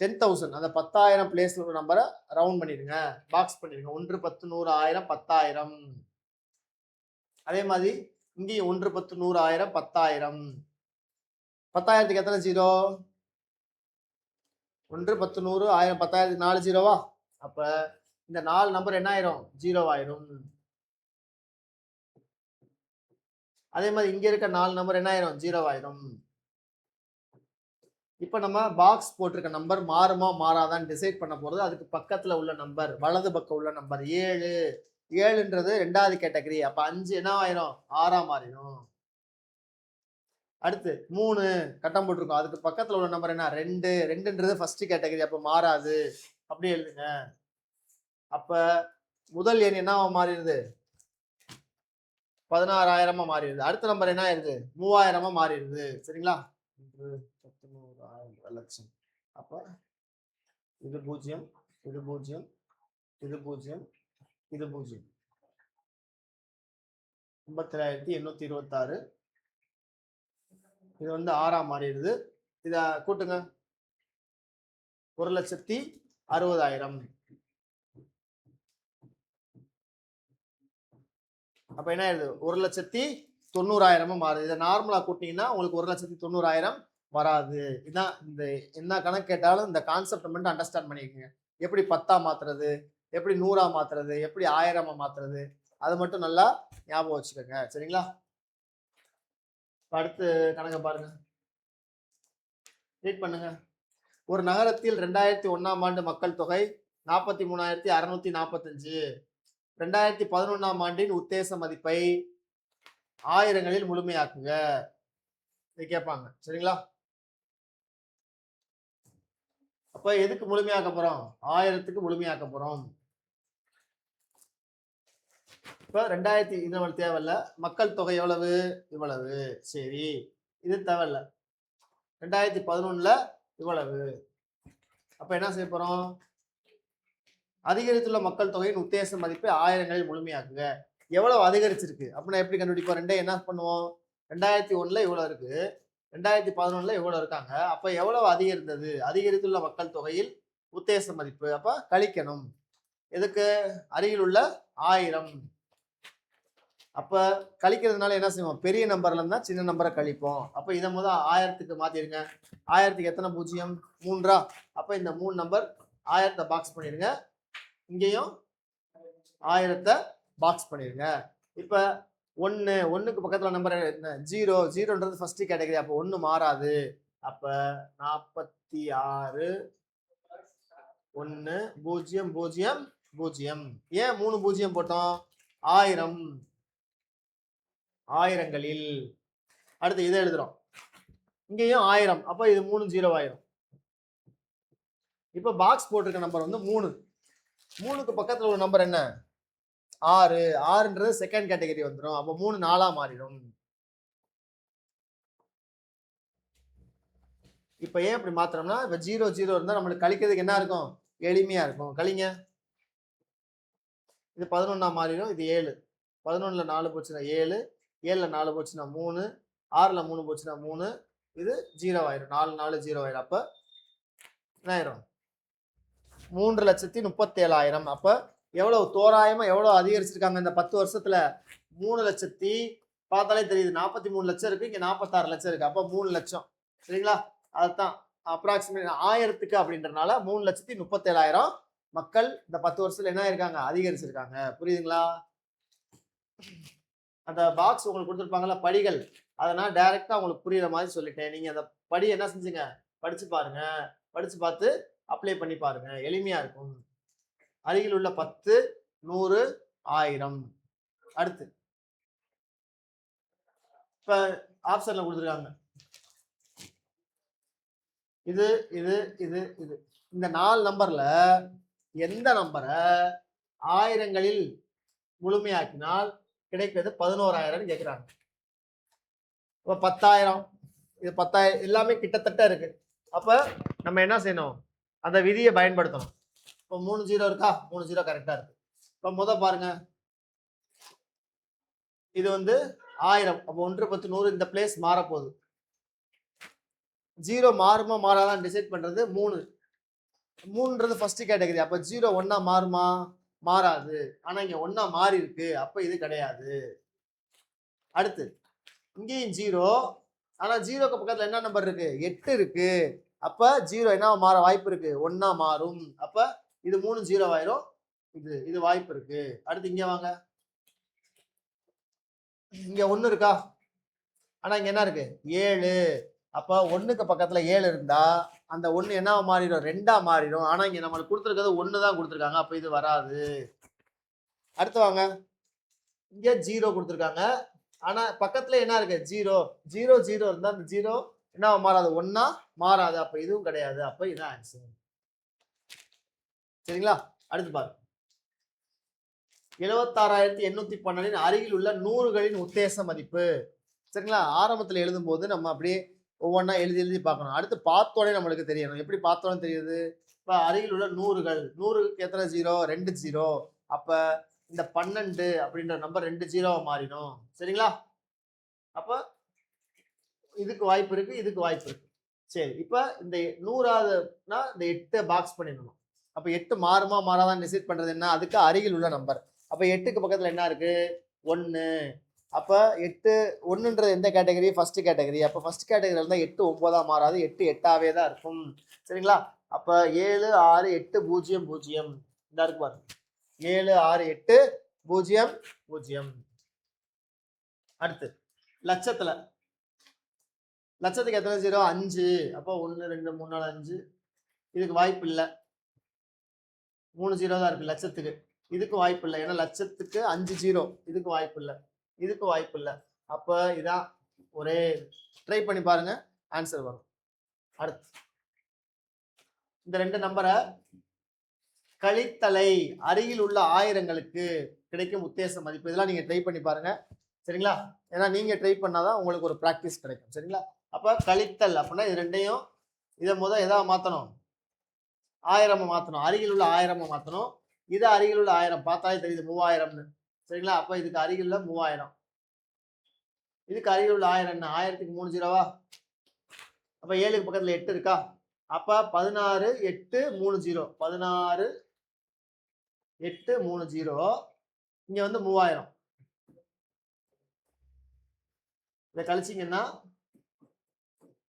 10,000. அந்த 10,000 பிளேஸ்ல ஒரு நம்பரை ரவுண்ட் பண்ணிடுங்க, பாக்ஸ் பண்ணிடுங்க. 1, 10, 100, 1000, 10,000. அதே மாதிரி இங்கேயும் 1, 10, 100, 1000, 10,000. 10,000க்கு எத்தனை ஜீரோ? 1, 10, 100, 1000, 10,000க்கு 4 ஜீரோவா? அப்ப இந்த 4 நம்பர் என்ன ஆயிரும்? 0 ஆயிரும். அதே மாதிரி இங்க இருக்க 4 நம்பர் என்ன ஆயிரும்? 0 ஆயிரும். இப்ப நம்ம பாக்ஸ் போட்டிருக்க நம்பர் மாறுமா மாறாதான்னு டிசைட் பண்ண போறது அதுக்கு பக்கத்துல உள்ள நம்பர், வலது பக்கம் உள்ள நம்பர் 7. 7ன்றது 2வது கேட்டகரி. அப்ப 5 என்ன ஆயிரும்? 6ஆ மாறிடும். அடுத்து 3 கட்டம் போட்டிருக்கோம். அதுக்கு பக்கத்துல உள்ள நம்பர் என்ன? 2. 2ன்றது ஃபர்ஸ்ட் கேட்டகரி. அப்ப மாறாது. அப்படியே எழுதுங்க. அப்ப முதல் எண் என்ன மாறிடுது? 16,000 மாறிடுது. அடுத்த நம்பர் என்ன ஆயிருது? 3,000 மாறிடுது. சரிங்களா? 1, 10, 100, 1000, லட்சம். அப்ப இது 0, இது 0, இது 0, இது 0. 57,826. இது வந்து 6ஆ மாறிடுது. இத கூட்டுங்க. 1,60,60,000. அப்ப என்ன ஆயிருது? 1,90,000 மாறுது. இதை நார்மலா கூட்டிங்கன்னா உங்களுக்கு 1,90,000 வராது. இதான் இந்த என்ன கணக்கு கேட்டாலும் இந்த கான்செப்ட் மட்டும் அண்டர்ஸ்டாண்ட் பண்ணிக்கோங்க. எப்படி 10ஆ மாத்துறது, எப்படி 100ஆ மாத்துறது, எப்படி 1000ஆ மாத்துறது, அது மட்டும் நல்லா ஞாபகம் வச்சுக்கோங்க. சரிங்களா? அடுத்து கணக்க பாருங்க, ரீட் பண்ணுங்க. ஒரு நகரத்தில் 2001ஆம் ஆண்டு மக்கள் தொகை 43,645. 2011ஆம் ஆண்டின் உத்தேச மதிப்பை ஆயிரங்களில் முழுமையாக்குங்க. இது கேட்பாங்க. சரிங்களா? அப்ப எதுக்கு முழுமையாக்க போறோம்? 1000க்கு முழுமையாக்க போறோம். இப்ப 2000 இது நம்மளுக்கு தேவையில்ல. மக்கள் தொகை எவ்வளவு? இவ்வளவு. சரி, இது தேவையில்ல. 2011ல இவ்வளவு. அப்ப என்ன செய்ய போறோம்? அதிகரித்துள்ள மக்கள் தொகையின் உத்தேச மதிப்பை ஆயிரங்களில் முழுமையாக்குங்க. எவ்வளவு அதிகரிச்சிருக்கு அப்படின்னா எப்படி கண்டுபிடிப்போம்? ரெண்டே என்ன பண்ணுவோம்? 2001ல இவ்வளவு இருக்கு, 2011ல இவ்வளவு இருக்காங்க. அப்ப எவ்வளவு அதிகரித்தது? அதிகரித்துள்ள மக்கள் தொகையில் உத்தேச மதிப்பு. அப்ப கழிக்கணும். எதுக்கு? அருகில் உள்ள 1000. அப்ப கழிக்கிறதுனால என்ன செய்வோம்? பெரிய நம்பர்ல இருந்தா சின்ன நம்பரை கழிப்போம். அப்ப இதை முதல் 1000க்கு மாத்திருங்க. 1000க்கு எத்தனை பூஜ்ஜியம்? 3. அப்ப இந்த 3 நம்பர் 1000த்தை பாக்ஸ் பண்ணிருங்க. இங்கேயும் 1000த்தை பாக்ஸ் பண்ணிருங்க. இப்ப 1க்கு பக்கத்துல நம்பர் என்ன? 0. 0ன்றது ஃபர்ஸ்ட் கேட்டகரி. அப்ப 1 மாறாது. அப்ப 46 1 0 0 0. ஏன் 3 0 போட்டோம்? 1000 ஆயிரங்களில். அடுத்து இதை எழுதுறோம். இங்கேயும் 1000. அப்ப இது 3 0 ஆயிரும். இப்ப பாக்ஸ் போட்டிருக்க நம்பர் வந்து 3. 3க்கு பக்கத்துல ஒரு நம்பர் என்ன? 6. 6ன்றது செகண்ட் கேட்டகரி வந்துடும். அப்ப 3 4ஆ மாறிடும். இப்ப ஏன் இப்படி மாத்திரம்னா, இப்ப 0 0 இருந்தா நம்மளுக்கு கழிக்கிறதுக்கு என்ன இருக்கும்? எளிமையா இருக்கும். கழிங்க. இது 11ஆ மாறிடும். இது 7. 11ல 4 போச்சுன்னா 7, 7ல 4 போச்சுன்னா 3, 6ல 3 போச்சுன்னா 3. இது 0 ஆயிரும். 4 4 0 ஆயிரும். அப்ப என்ன ஆயிரும்? 3,37,000. அப்ப எவ்வளவு தோராயமா எவ்வளவு அதிகரிச்சிருக்காங்க இந்த 10 வருஷத்துல? 3 லட்சத்தி பார்த்தாலே தெரியுது. 43 லட்சம் இருக்கு, இங்க 46 லட்சம் இருக்கு. அப்ப 3 லட்சம். சரிங்களா? அதுதான் அப்ராக்சிமேட் 1000க்கு அப்படின்றனால 3,37,000 மக்கள் இந்த 10 வருஷத்துல என்ன இருக்காங்க? அதிகரிச்சிருக்காங்க. புரியுதுங்களா? அந்த பாக்ஸ் உங்களுக்கு கொடுத்துருப்பாங்கல்ல படிகள், அதை நான் டைரக்டா உங்களுக்கு புரியுற மாதிரி சொல்லிட்டேன். நீங்க அந்த படி என்ன செஞ்சுங்க? படிச்சு பாருங்க. படிச்சு பார்த்து அப்ளை பண்ணி பாருங்க. எளிமையா இருக்கும். அருகில் உள்ள 10 100 1000. அடுத்து இப்ப ஆப்ஷன்ல கொடுத்துருக்காங்க. இது இது இது இது இந்த 4 நம்பர்ல எந்த நம்பரை ஆயிரங்களில் முழுமையாக்கினால் கிடைப்பது 11,000 கேட்கிறாங்க. இப்ப 10,000, இது 10,000 எல்லாமே கிட்டத்தட்ட இருக்கு. அப்ப நம்ம என்ன செய்யணும்? அந்த விதியை பயன்படுத்தணும். இப்போ 3 0 இருக்கா? 3 0 கரெக்டா இருக்கு. இப்ப முத பாருங்க, இது வந்து 1000. அப்போ 1 10 100 இந்த பிளேஸ் மாறப்போகுது. 0 மாறுமா மாறாதான் டிசைட் பண்றது 3. 3ன்றது ஃபர்ஸ்ட் கேட்டகரி. அப்ப 0 1ஆ மாறுமா? மாறாது. ஆனா இங்க 1ஆ மாறி இருக்கு. அப்ப இது கிடையாது. அடுத்து இங்கேயும் 0. ஆனா 0க்கு பக்கத்துல என்ன நம்பர் இருக்கு? 8 இருக்கு. அப்ப 0 என்ன மாற வாய்ப்பு இருக்கு? 1ஆ மாறும். அப்ப இது 3 0 ஆயிரும். இது வாய்ப்பு இருக்கு. அடுத்து இங்க வாங்க. இங்க 1 இருக்கா? ஆனா இங்க என்ன இருக்கு? 7. அப்ப 1க்கு பக்கத்துல 7 இருந்தா அந்த 1 என்ன மாறிடும்? 2ஆ மாறிடும். ஆனா இங்க நம்மளுக்கு கொடுத்துருக்கிறது 1 தான் கொடுத்துருக்காங்க. அப்ப இது வராது. அடுத்து வாங்க. இங்க 0 கொடுத்துருக்காங்க. ஆனா பக்கத்துல என்ன இருக்கு? 0 0 0 இருந்தா அந்த 0 என்ன மாறாது? 1ஆ மாறாது. அப்ப இதுவும் கிடையாது. அப்ப இதான் ஆன்சர். சரிங்களா? அடுத்து பாருங்க. 76,812 அருகில் உள்ள 100களின் உத்தேச மதிப்பு. சரிங்களா? ஆரம்பத்துல எழுதும் போது நம்ம அப்படியே ஒவ்வொன்றா எழுதி எழுதி பார்க்கணும். அடுத்து பார்த்தோன்னே நம்மளுக்கு தெரியணும். எப்படி பார்த்தோன்னு தெரியுது? இப்ப அருகில் உள்ள 100கள், 100க்கு எத்தனை 0? 2 0. அப்ப இந்த 12 அப்படின்ற நம்பர் 2 0 மாறிடும். சரிங்களா? அப்ப இதுக்கு வாய்ப்பு இருக்கு, இதுக்கு வாய்ப்பு இருக்கு. சரி, இப்ப இந்த 100ஆவதுனா இந்த 8 பாக்ஸ் பண்ணிடணும். அப்ப 8 மாறுமா மாறாதான் டிசைட் பண்றது என்ன? அதுக்கு அருகில் உள்ள நம்பர். அப்ப 8க்கு பக்கத்துல என்ன இருக்கு? 1. அப்ப 8 1ன்றது எந்த கேட்டகரி? First category. அப்ப ஃபர்ஸ்ட் கேட்டகரியில இருந்தா 8 9ஆ மாறாது. 8 8ஆவே தான் இருக்கும். சரிங்களா? அப்ப 7 6 8 0 0. இந்த இருக்கு பாருங்க. 7 6 8 0 0. அடுத்து லட்சத்துக்கு எத்தனை 0? 5. அப்போ 1 2 3 4 5 இதுக்கு வாய்ப்பு இல்லை, 3 0 தான் இருக்கு லட்சத்துக்கு. இதுக்கு வாய்ப்பு இல்லை, ஏன்னா லட்சத்துக்கு 5 0. இதுக்கு வாய்ப்பு இல்லை, இதுக்கு வாய்ப்பு இல்லை. அப்ப இதான் ஒரே, ட்ரை பண்ணி பாருங்க, ஆன்சர் வரும். அடுத்து இந்த 2 நம்பரை கழித்தலை அருகில் உள்ள ஆயிரங்களுக்கு கிடைக்கும் உத்தேச மதிப்பு, இதெல்லாம் நீங்க ட்ரை பண்ணி பாருங்க. சரிங்களா? ஏன்னா நீங்க ட்ரை பண்ணாதான் உங்களுக்கு ஒரு பிராக்டிஸ் கிடைக்கும். சரிங்களா? அப்ப கழித்தல் அப்படின்னா இது ரெண்டையும், இதை முதல் எதாவது மாத்தணும், 1000 மாத்தணும், அருகில் உள்ள 1000 மாத்தணும். இது அருகில் உள்ள 1000 பார்த்தாலே தெரியுது 3000ன்னு. சரிங்களா? அப்ப இதுக்கு அருகில் உள்ள 3000, இதுக்கு அருகில் உள்ள 1000 என்ன, 1000க்கு 3 0வா? அப்ப 7க்கு பக்கத்துல 8 இருக்கா? அப்ப 16 8 3 0, 16 8 3 0. இங்க வந்து 3000. இதை கழிச்சிங்கன்னா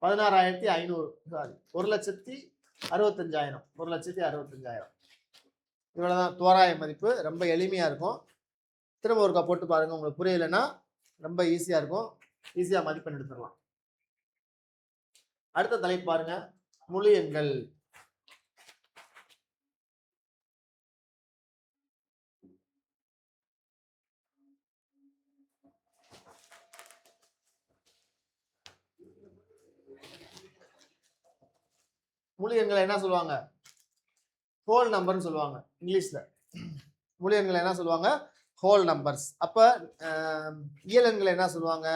16,500, சாரி 1,65,000, 1,65,000. இவ்வளவுதான் தோராய மதிப்பு. ரொம்ப எளிமையா இருக்கும். திரும்ப ஒருக்கா போட்டு பாருங்க, உங்களுக்கு புரியலைன்னா ரொம்ப ஈஸியா இருக்கும், ஈஸியா மதிப்பெண் எடுத்துடலாம். அடுத்த தலைப்பு பாருங்க, முழு எண்கள். முழு எண்களை என்ன சொல்லுவாங்க? ஹோல் நம்பர்னு சொல்லுவாங்க இங்கிலீஷ்ல. முழு எண்களை என்ன சொல்லுவாங்க? Whole numbers. அப்ப இயல் எண்களை என்ன சொல்லுவாங்க?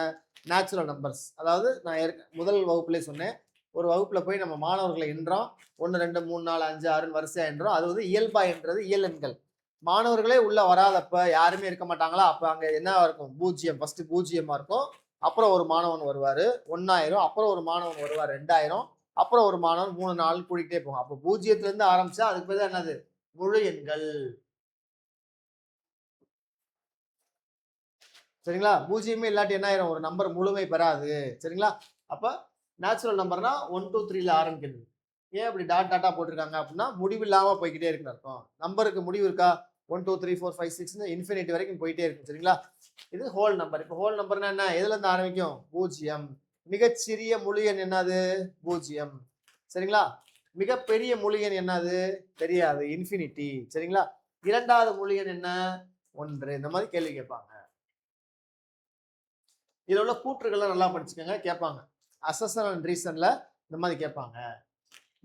Natural numbers. அதாவது நான் முதல் வகுப்புலேயே சொன்னேன், ஒரு வகுப்புல போய் நம்ம மாணவர்களை எண்றோம், 1 2 3 4 5 6 வரிசையா எண்றோம். அது வந்து இயல்பா என்றது இயல் எண்கள். மாணவர்களே உள்ள வராதப்ப, யாருமே இருக்க மாட்டாங்களா, அப்ப அங்க என்ன இருக்கும்? 0. ஃபர்ஸ்ட் 0 இருக்கும், அப்புறம் ஒரு மாணவன் வருவாரு 1000, அப்புறம் ஒரு மாணவன் வருவார் 2000, அப்புறம் ஒரு மாணவன் 3 4 கூட்டிகிட்டே போகும். அப்போ 0ல இருந்து ஆரம்பிச்சா அதுக்கு பேர் என்னது? முழு எண்கள். சரிங்களா? 0மே இல்லாட்டி என்ன ஆயிரும்? ஒரு நம்பர் முழுமை பெறாது. சரிங்களா? அப்ப நேச்சுரல் நம்பர்னா 1 2 3ல ஆரம்பிக்கிறது. ஏன் அப்படி டாட் டாட்டா போட்டிருக்காங்க அப்படின்னா, முடிவில்லாம போய்கிட்டே இருக்குன்னு அர்த்தம். நம்பருக்கு முடிவு இருக்கா? 1 2 3 4 5 6 இன்ஃபினிட்டி வரைக்கும் போயிட்டே இருக்கும். சரிங்களா? இது ஹோல் நம்பர். இப்போ ஹோல் நம்பர்னா என்ன? எதுல இருந்து ஆரம்பிக்கும்? 0. மிகச்சிறிய முழு எண் என்னது? 0. சரிங்களா? மிகப்பெரிய முழு எண் என்னது? தெரியாது, இன்ஃபினிட்டி. சரிங்களா? இரண்டாவது முழு எண் என்ன? 1. இந்த மாதிரி கேள்வி கேட்பாங்க. இதுல உள்ள கூற்றுகள்லாம் நல்லா படிச்சுக்கோங்க, கேட்பாங்க. அசஸன் அண்ட் ரீசன்ல இந்த மாதிரி கேட்பாங்க.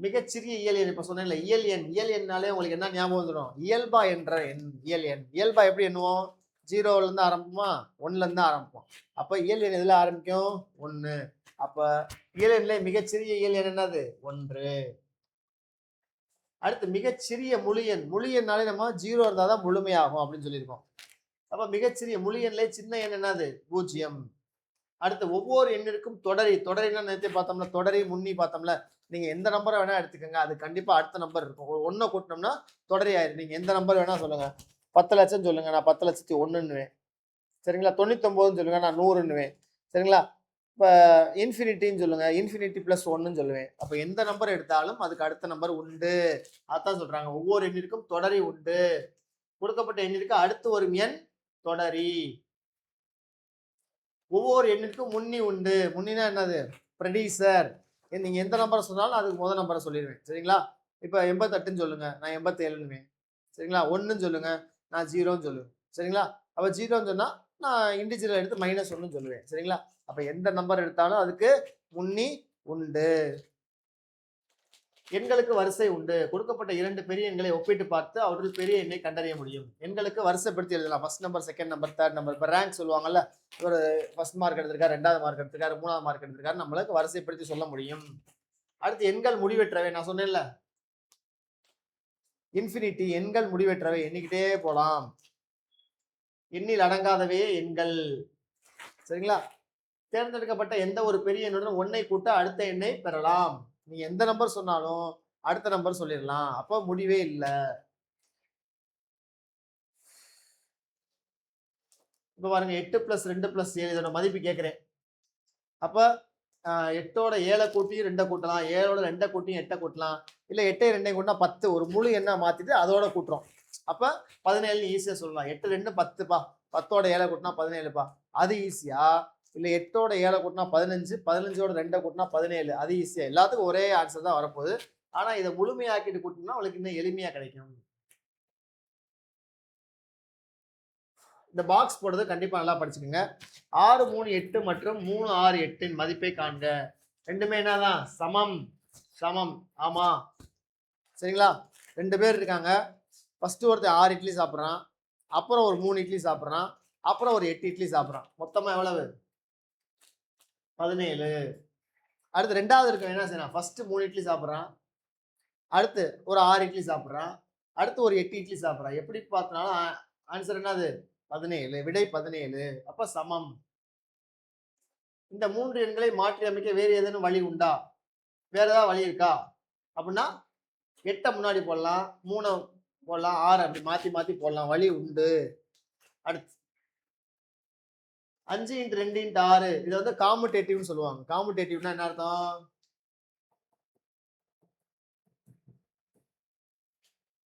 மிகச்சிறிய இயல் எண், இப்ப சொன்னேன்ல இயல் எண். இயல் எண்ணாலே உங்களுக்கு என்ன ஞாபகம் வந்துடும்? இயல்பா என்ற எண் இயல் எண். இயல்பா எப்படி எண்ணுவோம்? 0ல இருந்து ஆரம்பிப்போமா? 1ல இருந்து ஆரம்பிப்போம். அப்ப இயல் எண் எதுல ஆரம்பிக்கும்? 1. அப்ப இயல் எண்ல மிகச்சிறிய இயல் எண் என்னது? 1. அடுத்து மிகச்சிறிய முழு எண். முழு எண்ணாலே நம்ம 0 இருந்தாதான் முழுமையாகும் அப்படின்னு சொல்லியிருக்கோம். அப்ப மிகச்சிறிய முழு எண்ல சின்ன எண் என்னது? 0. அடுத்து ஒவ்வொரு எண்ணிற்கும் தொடரி. தொடரினா நேரத்தை பார்த்தோம்ல, தொடரி முன்னி பார்த்தோம்ல. நீங்க எந்த நம்பரை வேணா எடுத்துக்கோங்க, அது கண்டிப்பா அடுத்த நம்பர் இருக்கும். ஒரு 1 கூட்டினோம்னா தொடரி ஆயிரும். நீங்க எந்த நம்பர் வேணா சொல்லுங்க. 10 லட்சம் சொல்லுங்க, நான் 10,01,001ன்னுவேன். சரிங்களா? 99 சொல்லுங்க, நான் 100ன்னுவேன். சரிங்களா? இப்போ இன்ஃபினிட்டின்னு சொல்லுங்க, இன்ஃபினிட்டி பிளஸ் 1ன்னு சொல்லுவேன். அப்போ எந்த நம்பர் எடுத்தாலும் அதுக்கு அடுத்த நம்பர் உண்டு. அதான் சொல்றாங்க, ஒவ்வொரு எண்ணிற்கும் தொடரி உண்டு. கொடுக்கப்பட்ட எண்ணிற்கு அடுத்து வரும் எண் தொடரி. ஒவ்வொரு எண்ணிற்கும் முன்னி உண்டு. முன்னினா என்னது? ப்ரெடிசர். நீங்க எந்த நம்பரை சொன்னாலும் அதுக்கு முதல் நம்பரை சொல்லிடுவேன். சரிங்களா? இப்போ 88ன்னு சொல்லுங்க, நான் 87ன்னுவேன். சரிங்களா? 1ன்னு சொல்லுங்க, நான் 0ன்னு சொல்லுவேன். சரிங்களா? அப்போ 0ன்னு சொன்னா நான் இண்டிஜுவல் எடுத்து -1ன்னு சொல்லுவேன். சரிங்களா? அப்ப எந்த நம்பர் எடுத்தாலும் அதுக்கு முன்னி உண்டு. எண்களுக்கு வரிசை உண்டு. கொடுக்கப்பட்ட 2 பெரிய எண்களை ஒப்பிட்டு பார்த்து அவற்றில் பெரிய எண்ணை கண்டறிய முடியும். எண்களுக்கு வரிசைப்படுத்தி எழுதலாம். First number, second number, third number. இப்போ ரேங்க் சொல்லுவாங்கல்ல, ஒரு ஃபர்ஸ்ட் மார்க் எடுத்திருக்காரு, 2வது மார்க் எடுத்திருக்காரு, 3வது மார்க் எடுத்திருக்காரு, நம்மளுக்கு வரிசைப்படுத்தி சொல்ல முடியும். அடுத்து எண்கள் முடிவெற்றவை. நான் சொன்னேன்ல, இன்ஃபினிட்டி. எண்கள் முடிவெற்றவை, எண்ணிக்கிட்டே போலாம். எண்ணில் அடங்காதவே எண்கள். சரிங்களா? தேர்ந்தெடுக்கப்பட்ட எந்த ஒரு பெரிய எண்ணுடன் 1ஐ கூட்ட அடுத்த எண்ணை பெறலாம். நீங்க எந்த நம்பர் சொன்னாலும் அடுத்த நம்பர் சொல்லிடலாம். அப்ப முடிவே இல்லை. இப்ப பாருங்க, 8 + 2 + 7 இதோட மதிப்பு கேட்கிறேன். அப்ப 8ஓட 7 கூட்டியும் 2 கூட்டலாம், 7ஓட 2 கூட்டியும் 8 கூட்டலாம், இல்ல 8 2 கூட்டினா 10. ஒரு முழு எண்ணா மாத்திட்டு அதோட கூட்டுறோம். அப்ப 17 ஈஸியா சொல்லலாம். 8 2 10பா, 10ஓட 7 கூட்டினா 17பா, அது ஈஸியா? இல்ல 8ஓட 7 கூட்டினா 15, 15ஓட 2 கூட்டினா 17, அது ஈஸியா? எல்லாத்துக்கும் ஒரே ஆன்சர் தான் வரப்போகுது. ஆனா இதை முழுமையாக்கிட்டு கூட்டினா உங்களுக்கு இன்னும் எளிமையா கிடைக்கும். இந்த பாக்ஸ் போடுறது கண்டிப்பா நல்லா படிச்சுக்கோங்க. 6 3 8 மற்றும் 3 6 8 மதிப்பை காண்க. ரெண்டுமே என்னதான் சமம் சமம். ஆமா சரிங்களா? 2 பேர் இருக்காங்க. ஃபர்ஸ்ட் ஒருத்தர் 6 இட்லி சாப்பிட்றான், அப்புறம் ஒரு 3 இட்லி சாப்பிட்றான், அப்புறம் ஒரு 8 இட்லி சாப்பிட்றான். மொத்தமா எவ்வளவு? 17. அடுத்து ரெண்டாவது இருக்க என்ன செய்யறான்? ஃபர்ஸ்ட் 3 இட்லி சாப்பிட்றான், அடுத்து ஒரு 6 இட்லி சாப்பிட்றான், அடுத்து ஒரு 8 இட்லி சாப்பிட்றான். எப்படி பார்த்தாலும் ஆன்சர் என்னது? 17. விடை 17. அப்ப சமம். இந்த 3 எண்களை மாற்றி அமைக்க வேறு ஏதேனும் வழி உண்டா? வேற ஏதாவது வழி இருக்கா அப்படின்னா 8 முன்னாடி போடலாம், 3 போடலாம், 6 அப்படி மாத்தி மாத்தி போடலாம். வழி உண்டு. அடுத்து 5 × 2 × 6 இதை வந்து காமுடேட்டிவ்னு சொல்லுவாங்க. காமுடேட்டிவ்னா என்ன அர்த்தம்?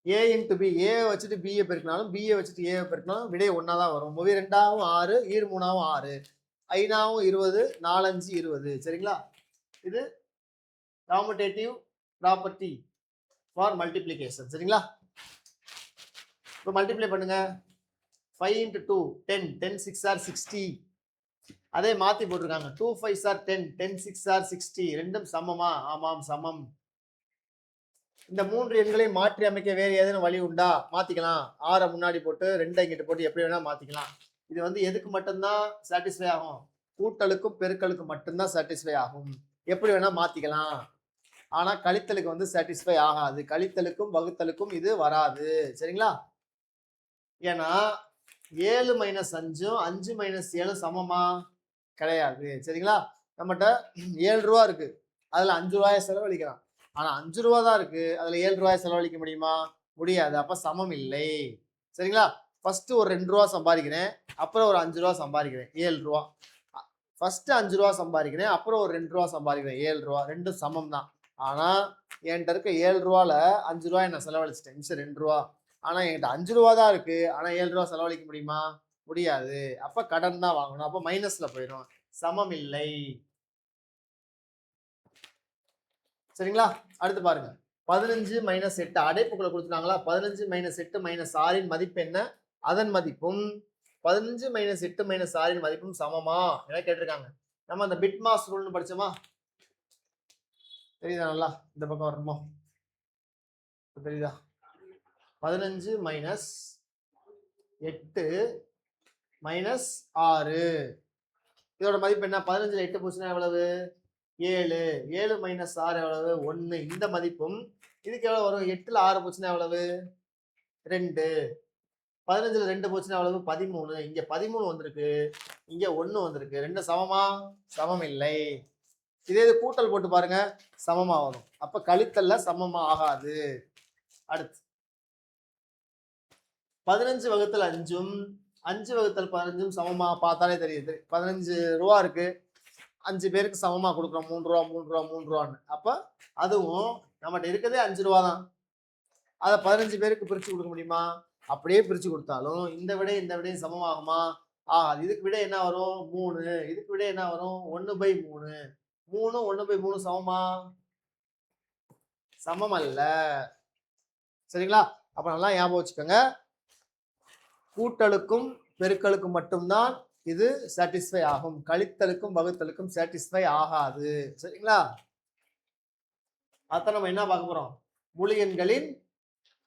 ஏ இன்ட்டு பி, ஏ வச்சுட்டு பிஏ பெருக்கினாலும் பிஏ வச்சுட்டு ஏ பெருக்கினாலும் விடை ஒன்னா தான் வரும். மொழி 2ஆவும் 6, ஈர் 3ஆவும் 6, 5ஆவும் 20, 4 5 20. சரிங்களா? இது காமுடேட்டிவ் ப்ராப்பர்ட்டி ஃபார் மல்டிப்ளிகேஷன். சரிங்களா? இப்போ மல்டிப்ளை பண்ணுங்க. 5 × 2 10, 10 6 are 60. அதே மாத்தி போட்டிருக்காங்க. 2 5 are 10, 10 6 are 60. ரெண்டும் சமமா? ஆமாம் சமம். இந்த 3 எண்களை மாற்றி அமைக்க வேறு ஏதேனும் வழி உண்டா? மாத்திக்கலாம். 6 முன்னாடி போட்டு 2 இங்கிட்டு போட்டு எப்படி வேணா மாத்திக்கலாம். இது வந்து எதுக்கு மட்டும்தான் சாட்டிஸ்ஃபை ஆகும்? கூட்டலுக்கும் பெருக்கலுக்கும் மட்டும்தான் சாட்டிஸ்ஃபை ஆகும். எப்படி வேணா மாத்திக்கலாம். ஆனா கழித்தலுக்கு வந்து சாட்டிஸ்ஃபை ஆகாது. கழித்தலுக்கும் வகுத்தலுக்கும் இது வராது. சரிங்களா? ஏன்னா 7 - 5ம் 5 - 7 சமமா? கிடையாது. சரிங்களா? நம்மகிட்ட 7 ரூபா இருக்கு, அதுல 5 ரூபாயை செலவழிக்கலாம். ஆனா 5 ரூபா தான் இருக்கு, அதுல 7 ரூபாயை செலவழிக்க முடியுமா? முடியாது. அப்ப சமம் இல்லை. சரிங்களா? ஃபர்ஸ்ட் ஒரு 2 ரூபா சம்பாதிக்கிறேன், அப்புறம் ஒரு 5 ரூபா சம்பாதிக்கிறேன், 7 ரூபா. ஃபர்ஸ்ட் 5 ரூபா சம்பாதிக்கிறேன், அப்புறம் ஒரு 2 ரூபா சம்பாதிக்கிறேன், 7 ரூபா. ரெண்டும் சமம் தான். ஆனா என்கிட்ட இருக்க 7 ரூபால 5 ரூபாய் நான் செலவழிச்சிட்டேன், மிச்சம் 2 ரூபா. ஆனா என்கிட்ட 5 ரூபா தான் இருக்கு, ஆனா 7 ரூபா செலவழிக்க முடியுமா? முடியாது. அப்ப கடன் தான் வாங்கணும். அப்ப மைனஸ்ல போயிடும். சமம் இல்லை. சரிங்களா? அடுத்து பாருங்க. 15 - 8 அடைப்புக்குள்ள கொடுத்துட்டாங்களா? 15 - 8 - 6 மதிப்பு என்ன? அதன் மதிப்பும் 15 - 8 - 6 மதிப்பும் சமமா என கேட்டிருக்காங்க. நம்ம அந்த பிட் மாஸ் ரூல்னு படிச்சோமா? தெரியுதா? நல்லா இந்த பக்கம் வரணுமா? தெரியுதா? 15 - 8 - 6 இதோட மதிப்பு என்ன? 15ல 8 போச்சுன்னா எவ்வளவு? 7. 7 - 6 எவ்வளவு? 1. இந்த மதிப்பும் இதுக்கு எவ்வளவு வரும்? 8ல 6 போச்சுன்னா எவ்வளவு? 2. 15ல 2 போச்சுன்னா எவ்வளவு? 13. இங்க 13 வந்திருக்கு, இங்க 1 வந்திருக்கு. ரெண்டும் சமமா? சமம் இல்லை. இதே இது கூட்டல் போட்டு பாருங்க, சமமா வரும். அப்ப கழித்தல்ல சமமா ஆகாது. அடுத்து 15 / 5ம் 5 / 15ம் சமமா? பார்த்தாலே தெரியுது. 15 ரூபா இருக்கு, 5 பேருக்கு சமமா கொடுக்குறோம், 3 ரூபா 3 ரூபா 3 ரூபான்னு. அப்ப அதுவும் நம்மகிட்ட இருக்கிறதே 5 ரூபா தான், அதை 15 பேருக்கு பிரிச்சு கொடுக்க முடியுமா? அப்படியே பிரிச்சு கொடுத்தாலும் இந்த விடையும் சமமாகுமா? இதுக்கு விட என்ன வரும்? 3. இதுக்கு விட என்ன வரும்? 1/3. 3 1/3 சமமா? சமம் அல்ல. சரிங்களா? அப்ப நல்லா ஞாபகம் வச்சுக்கோங்க. கூட்டலுக்கும் பெருக்கலுக்கும் மட்டும்தான் இது சாட்டிஸ்ஃபை ஆகும். கழித்தலுக்கும் வகுத்தலுக்கும் சாட்டிஸ்ஃபை ஆகாது. சரிங்களா? அதான் நம்ம என்ன பார்க்க போறோம்? முழு எண்களின்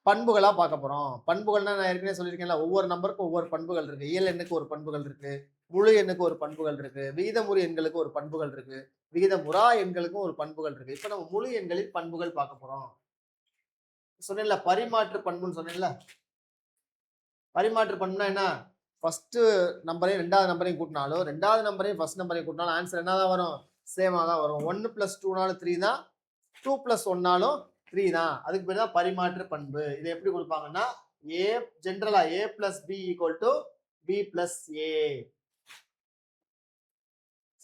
பண்புகளா பார்க்க போறோம். பண்புகள்னா நான் ஏற்கனவே சொல்லியிருக்கேன்ல, ஒவ்வொரு நம்பருக்கும் ஒவ்வொரு பண்புகள் இருக்கு. இயல் எண்ணுக்கு ஒரு பண்புகள் இருக்கு, முழு எண்ணுக்கு ஒரு பண்புகள் இருக்கு, விகிதமுறு எண்களுக்கு ஒரு பண்புகள் இருக்கு, விகிதமுறா எண்களுக்கும் ஒரு பண்புகள் இருக்கு. இப்ப நம்ம முழு எண்களின் பண்புகள் பார்க்க போறோம். சொன்னேன்ல பரிமாற்று பண்புன்னு சொன்னேன்ல. பரிமாற்று பண்புனா என்ன? ஃபர்ஸ்ட் நம்பரையும் 2வது நம்பரையும் கூட்டினாலும் 2வது நம்பரையும் ஃபர்ஸ்ட் நம்பரையும் கூட்டினாலும் ஆன்சர் என்னதான் வரும்? சேமா தான் வரும். 1 + 2னாலும் 3 தான், 2 + 1னாலும் 3 தான். அதுக்கு பேர் தான் பரிமாற்று பண்பு. இதை எப்படி கொடுப்பாங்கன்னா a ஜெனரலா a + b = b + a.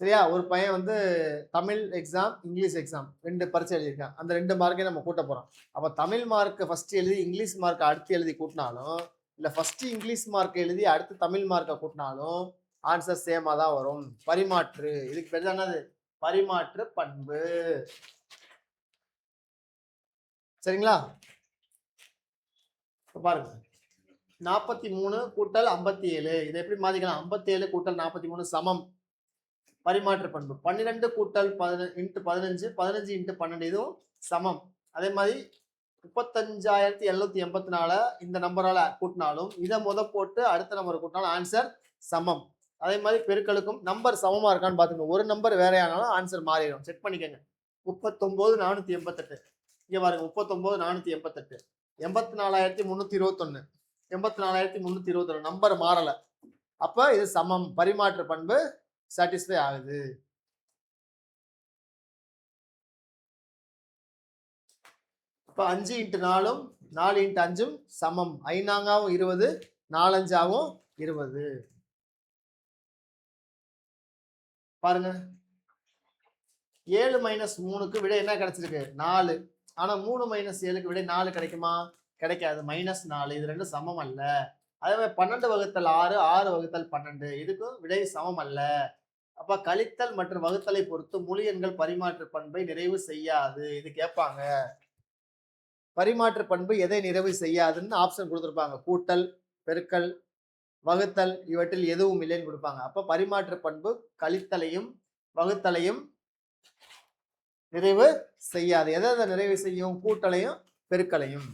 சரியா? ஒரு பையன் வந்து தமிழ் எக்ஸாம், இங்கிலீஷ் எக்ஸாம் 2 பரீட்சை எழுதியிருக்கான். அந்த 2 மார்க்கையும் நம்ம கூட்ட போறோம். அப்ப தமிழ் மார்க் ஃபர்ஸ்ட் எழுதி இங்கிலீஷ் மார்க் அடுத்து எழுதி கூட்டினாலும், இல்ல ஃபர்ஸ்ட் இங்கிலீஷ் மார்க் எழுதி அடுத்து தமிழ் மார்க்கை கூட்டினாலும் ஆன்சர் சேமா தான் வரும். பரிமாற்று. இதுக்கு பேர் தான் என்னது? பரிமாற்று பண்பு. சரிங்களா? பாருங்க 43 கூட்டல் 57 இதை எப்படி மாத்திக்கலாம்? 57 கூட்டல் 43 சமம் பரிமாற்று பண்பு. 12 கூட்டல் 15 15 இன்ட்டு 12 இதுவும் சமம். அதே மாதிரி 35,784 இந்த நம்பரால கூட்டினாலும் இதை போட்டு அடுத்த நம்பர் கூட்டினாலும் ஆன்சர் சமம். அதே மாதிரி பெருக்களுக்கும் நம்பர் சமமா இருக்கான்னு பாத்துக்கணும். ஒரு நம்பர் வேறையானாலும் ஆன்சர் மாறிடும். செக் பண்ணிக்கோங்க. 39,488 இங்க பாருங்க 39,488 84,321 84,321 நம்பர் மாறல. அப்ப இது சமம் பரிமாற்று பண்பு சாட்டிஸ்ஃபை ஆகுது. இப்ப 5 இன்ட்டு 4 4 இன்ட்டு 5 சமம். 5 20 4 5 20 பாருங்க 7 மைனஸ் 3க்கு விடை என்ன கிடைச்சிருக்கு? 4. ஆனா 3 மைனஸ் 7க்கு விடை 4 கிடைக்குமா? கிடைக்காது. -4. இது ரெண்டும் சமம் அல்ல. அதே மாதிரி 12 வகுத்தல் 6 6 வகுத்தல் 12 இதுக்கும் விடை சமம் அல்ல. அப்ப கழித்தல் மற்றும் வகுத்தலை பொறுத்து முழு எண்கள் பரிமாற்று பண்பை நிறைவு செய்யாது. இது கேட்பாங்க. பரிமாற்று பண்பு எதை நிறைவு செய்யாதுன்னு ஆப்ஷன் கொடுத்துருப்பாங்க. கூட்டல், பெருக்கல், வகுத்தல் இவற்றில் எதுவும் இல்லைன்னு கொடுப்பாங்க. அப்ப பரிமாற்று பண்பு கழித்தலையும் வகுத்தலையும் நிறைவு செய்யாது. எதை நிறைவு செய்யும்? கூட்டலையும் பெருக்கலையும்.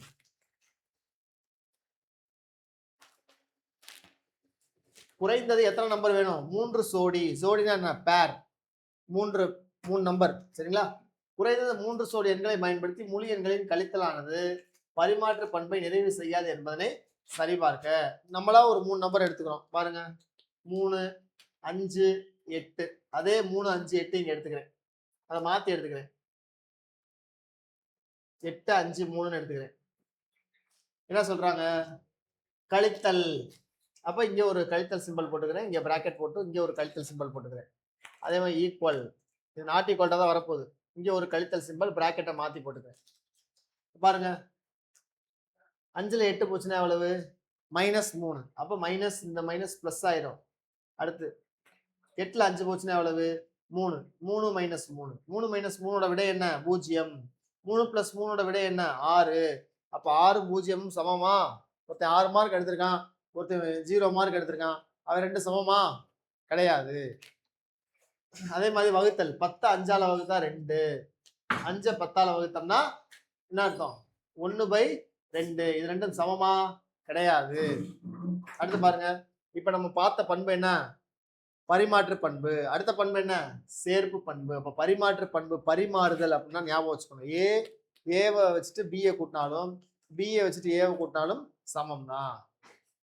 குறைந்தது எத்தனை நம்பர் வேணும்? 3 சோடி. சோடினா என்ன? பேர். 3 நம்பர். சரிங்களா? குறைந்தது 3 சோடி எண்களை பயன்படுத்தி முழு எண்களின் கழித்தலானது பரிமாற்று பண்பை நிறைவு செய்யாது என்பதனை சரிபார்க்க. நம்மளா ஒரு 3 நம்பர் எடுத்துக்கிறோம். பாருங்க 3 5 8 அதே 3 5 8 இங்க எடுத்துக்கிறேன். அதை மாத்தி எடுத்துக்கிறேன். 8 5 3ன்னு எடுத்துக்கிறேன். என்ன சொல்றாங்க? கழித்தல். அப்ப இங்க ஒரு கழித்தல் சிம்பிள் போட்டுக்கிறேன். இங்க பிராக்கெட் போட்டு இங்க ஒரு கழித்தல் சிம்பிள் போட்டுக்கிறேன். அதே மாதிரி ஈக்குவல். இது நாட் ஈக்குவல்டா தான் வரப்போகுது. இங்க ஒரு கழித்தல் சிம்பிள் பிராக்கெட்டை மாத்தி போட்டுக்கிறேன். பாருங்க 5ல 8 போச்சுன்னா எவ்வளவு? -3. அப்ப மைனஸ் இந்த மைனஸ் பிளஸ் ஆயிரும். அடுத்து 8ல 5 போச்சுன்னா எவ்வளவு? 3 3 மைனஸ் 3 3 மைனஸ் 3ஓட விடை என்ன? 0. 3 பிளஸ் 3ஓட விடை என்ன? 6. அப்ப 6 0 சமமா? ஒருத்தன் 6 மார்க் எடுத்திருக்கான், ஒருத்தன் 0 மார்க் எடுத்திருக்கான். அவன் 2 சமமா? கிடையாது. அதே மாதிரி வகுத்தல் 10 5ஆல வகுத்தா 2 5 10ஆல வகுத்தோம்னா என்ன அர்த்தம்? 1/2. இது ரெண்டும் சமமா? கிடையாது. அடுத்து பாருங்க. இப்ப நம்ம பார்த்த பண்பு என்ன? பரிமாற்று பண்பு. அடுத்த பண்பு என்ன? சேர்ப்பு பண்பு. அப்ப பரிமாற்று பண்பு பரிமாறுதல் அப்படின்னா ஞாபகம் வச்சுக்கணும். ஏவை வச்சுட்டு பிஏ கூட்டினாலும் பிஏ வச்சுட்டு ஏவை கூட்டினாலும் சமம் தான்.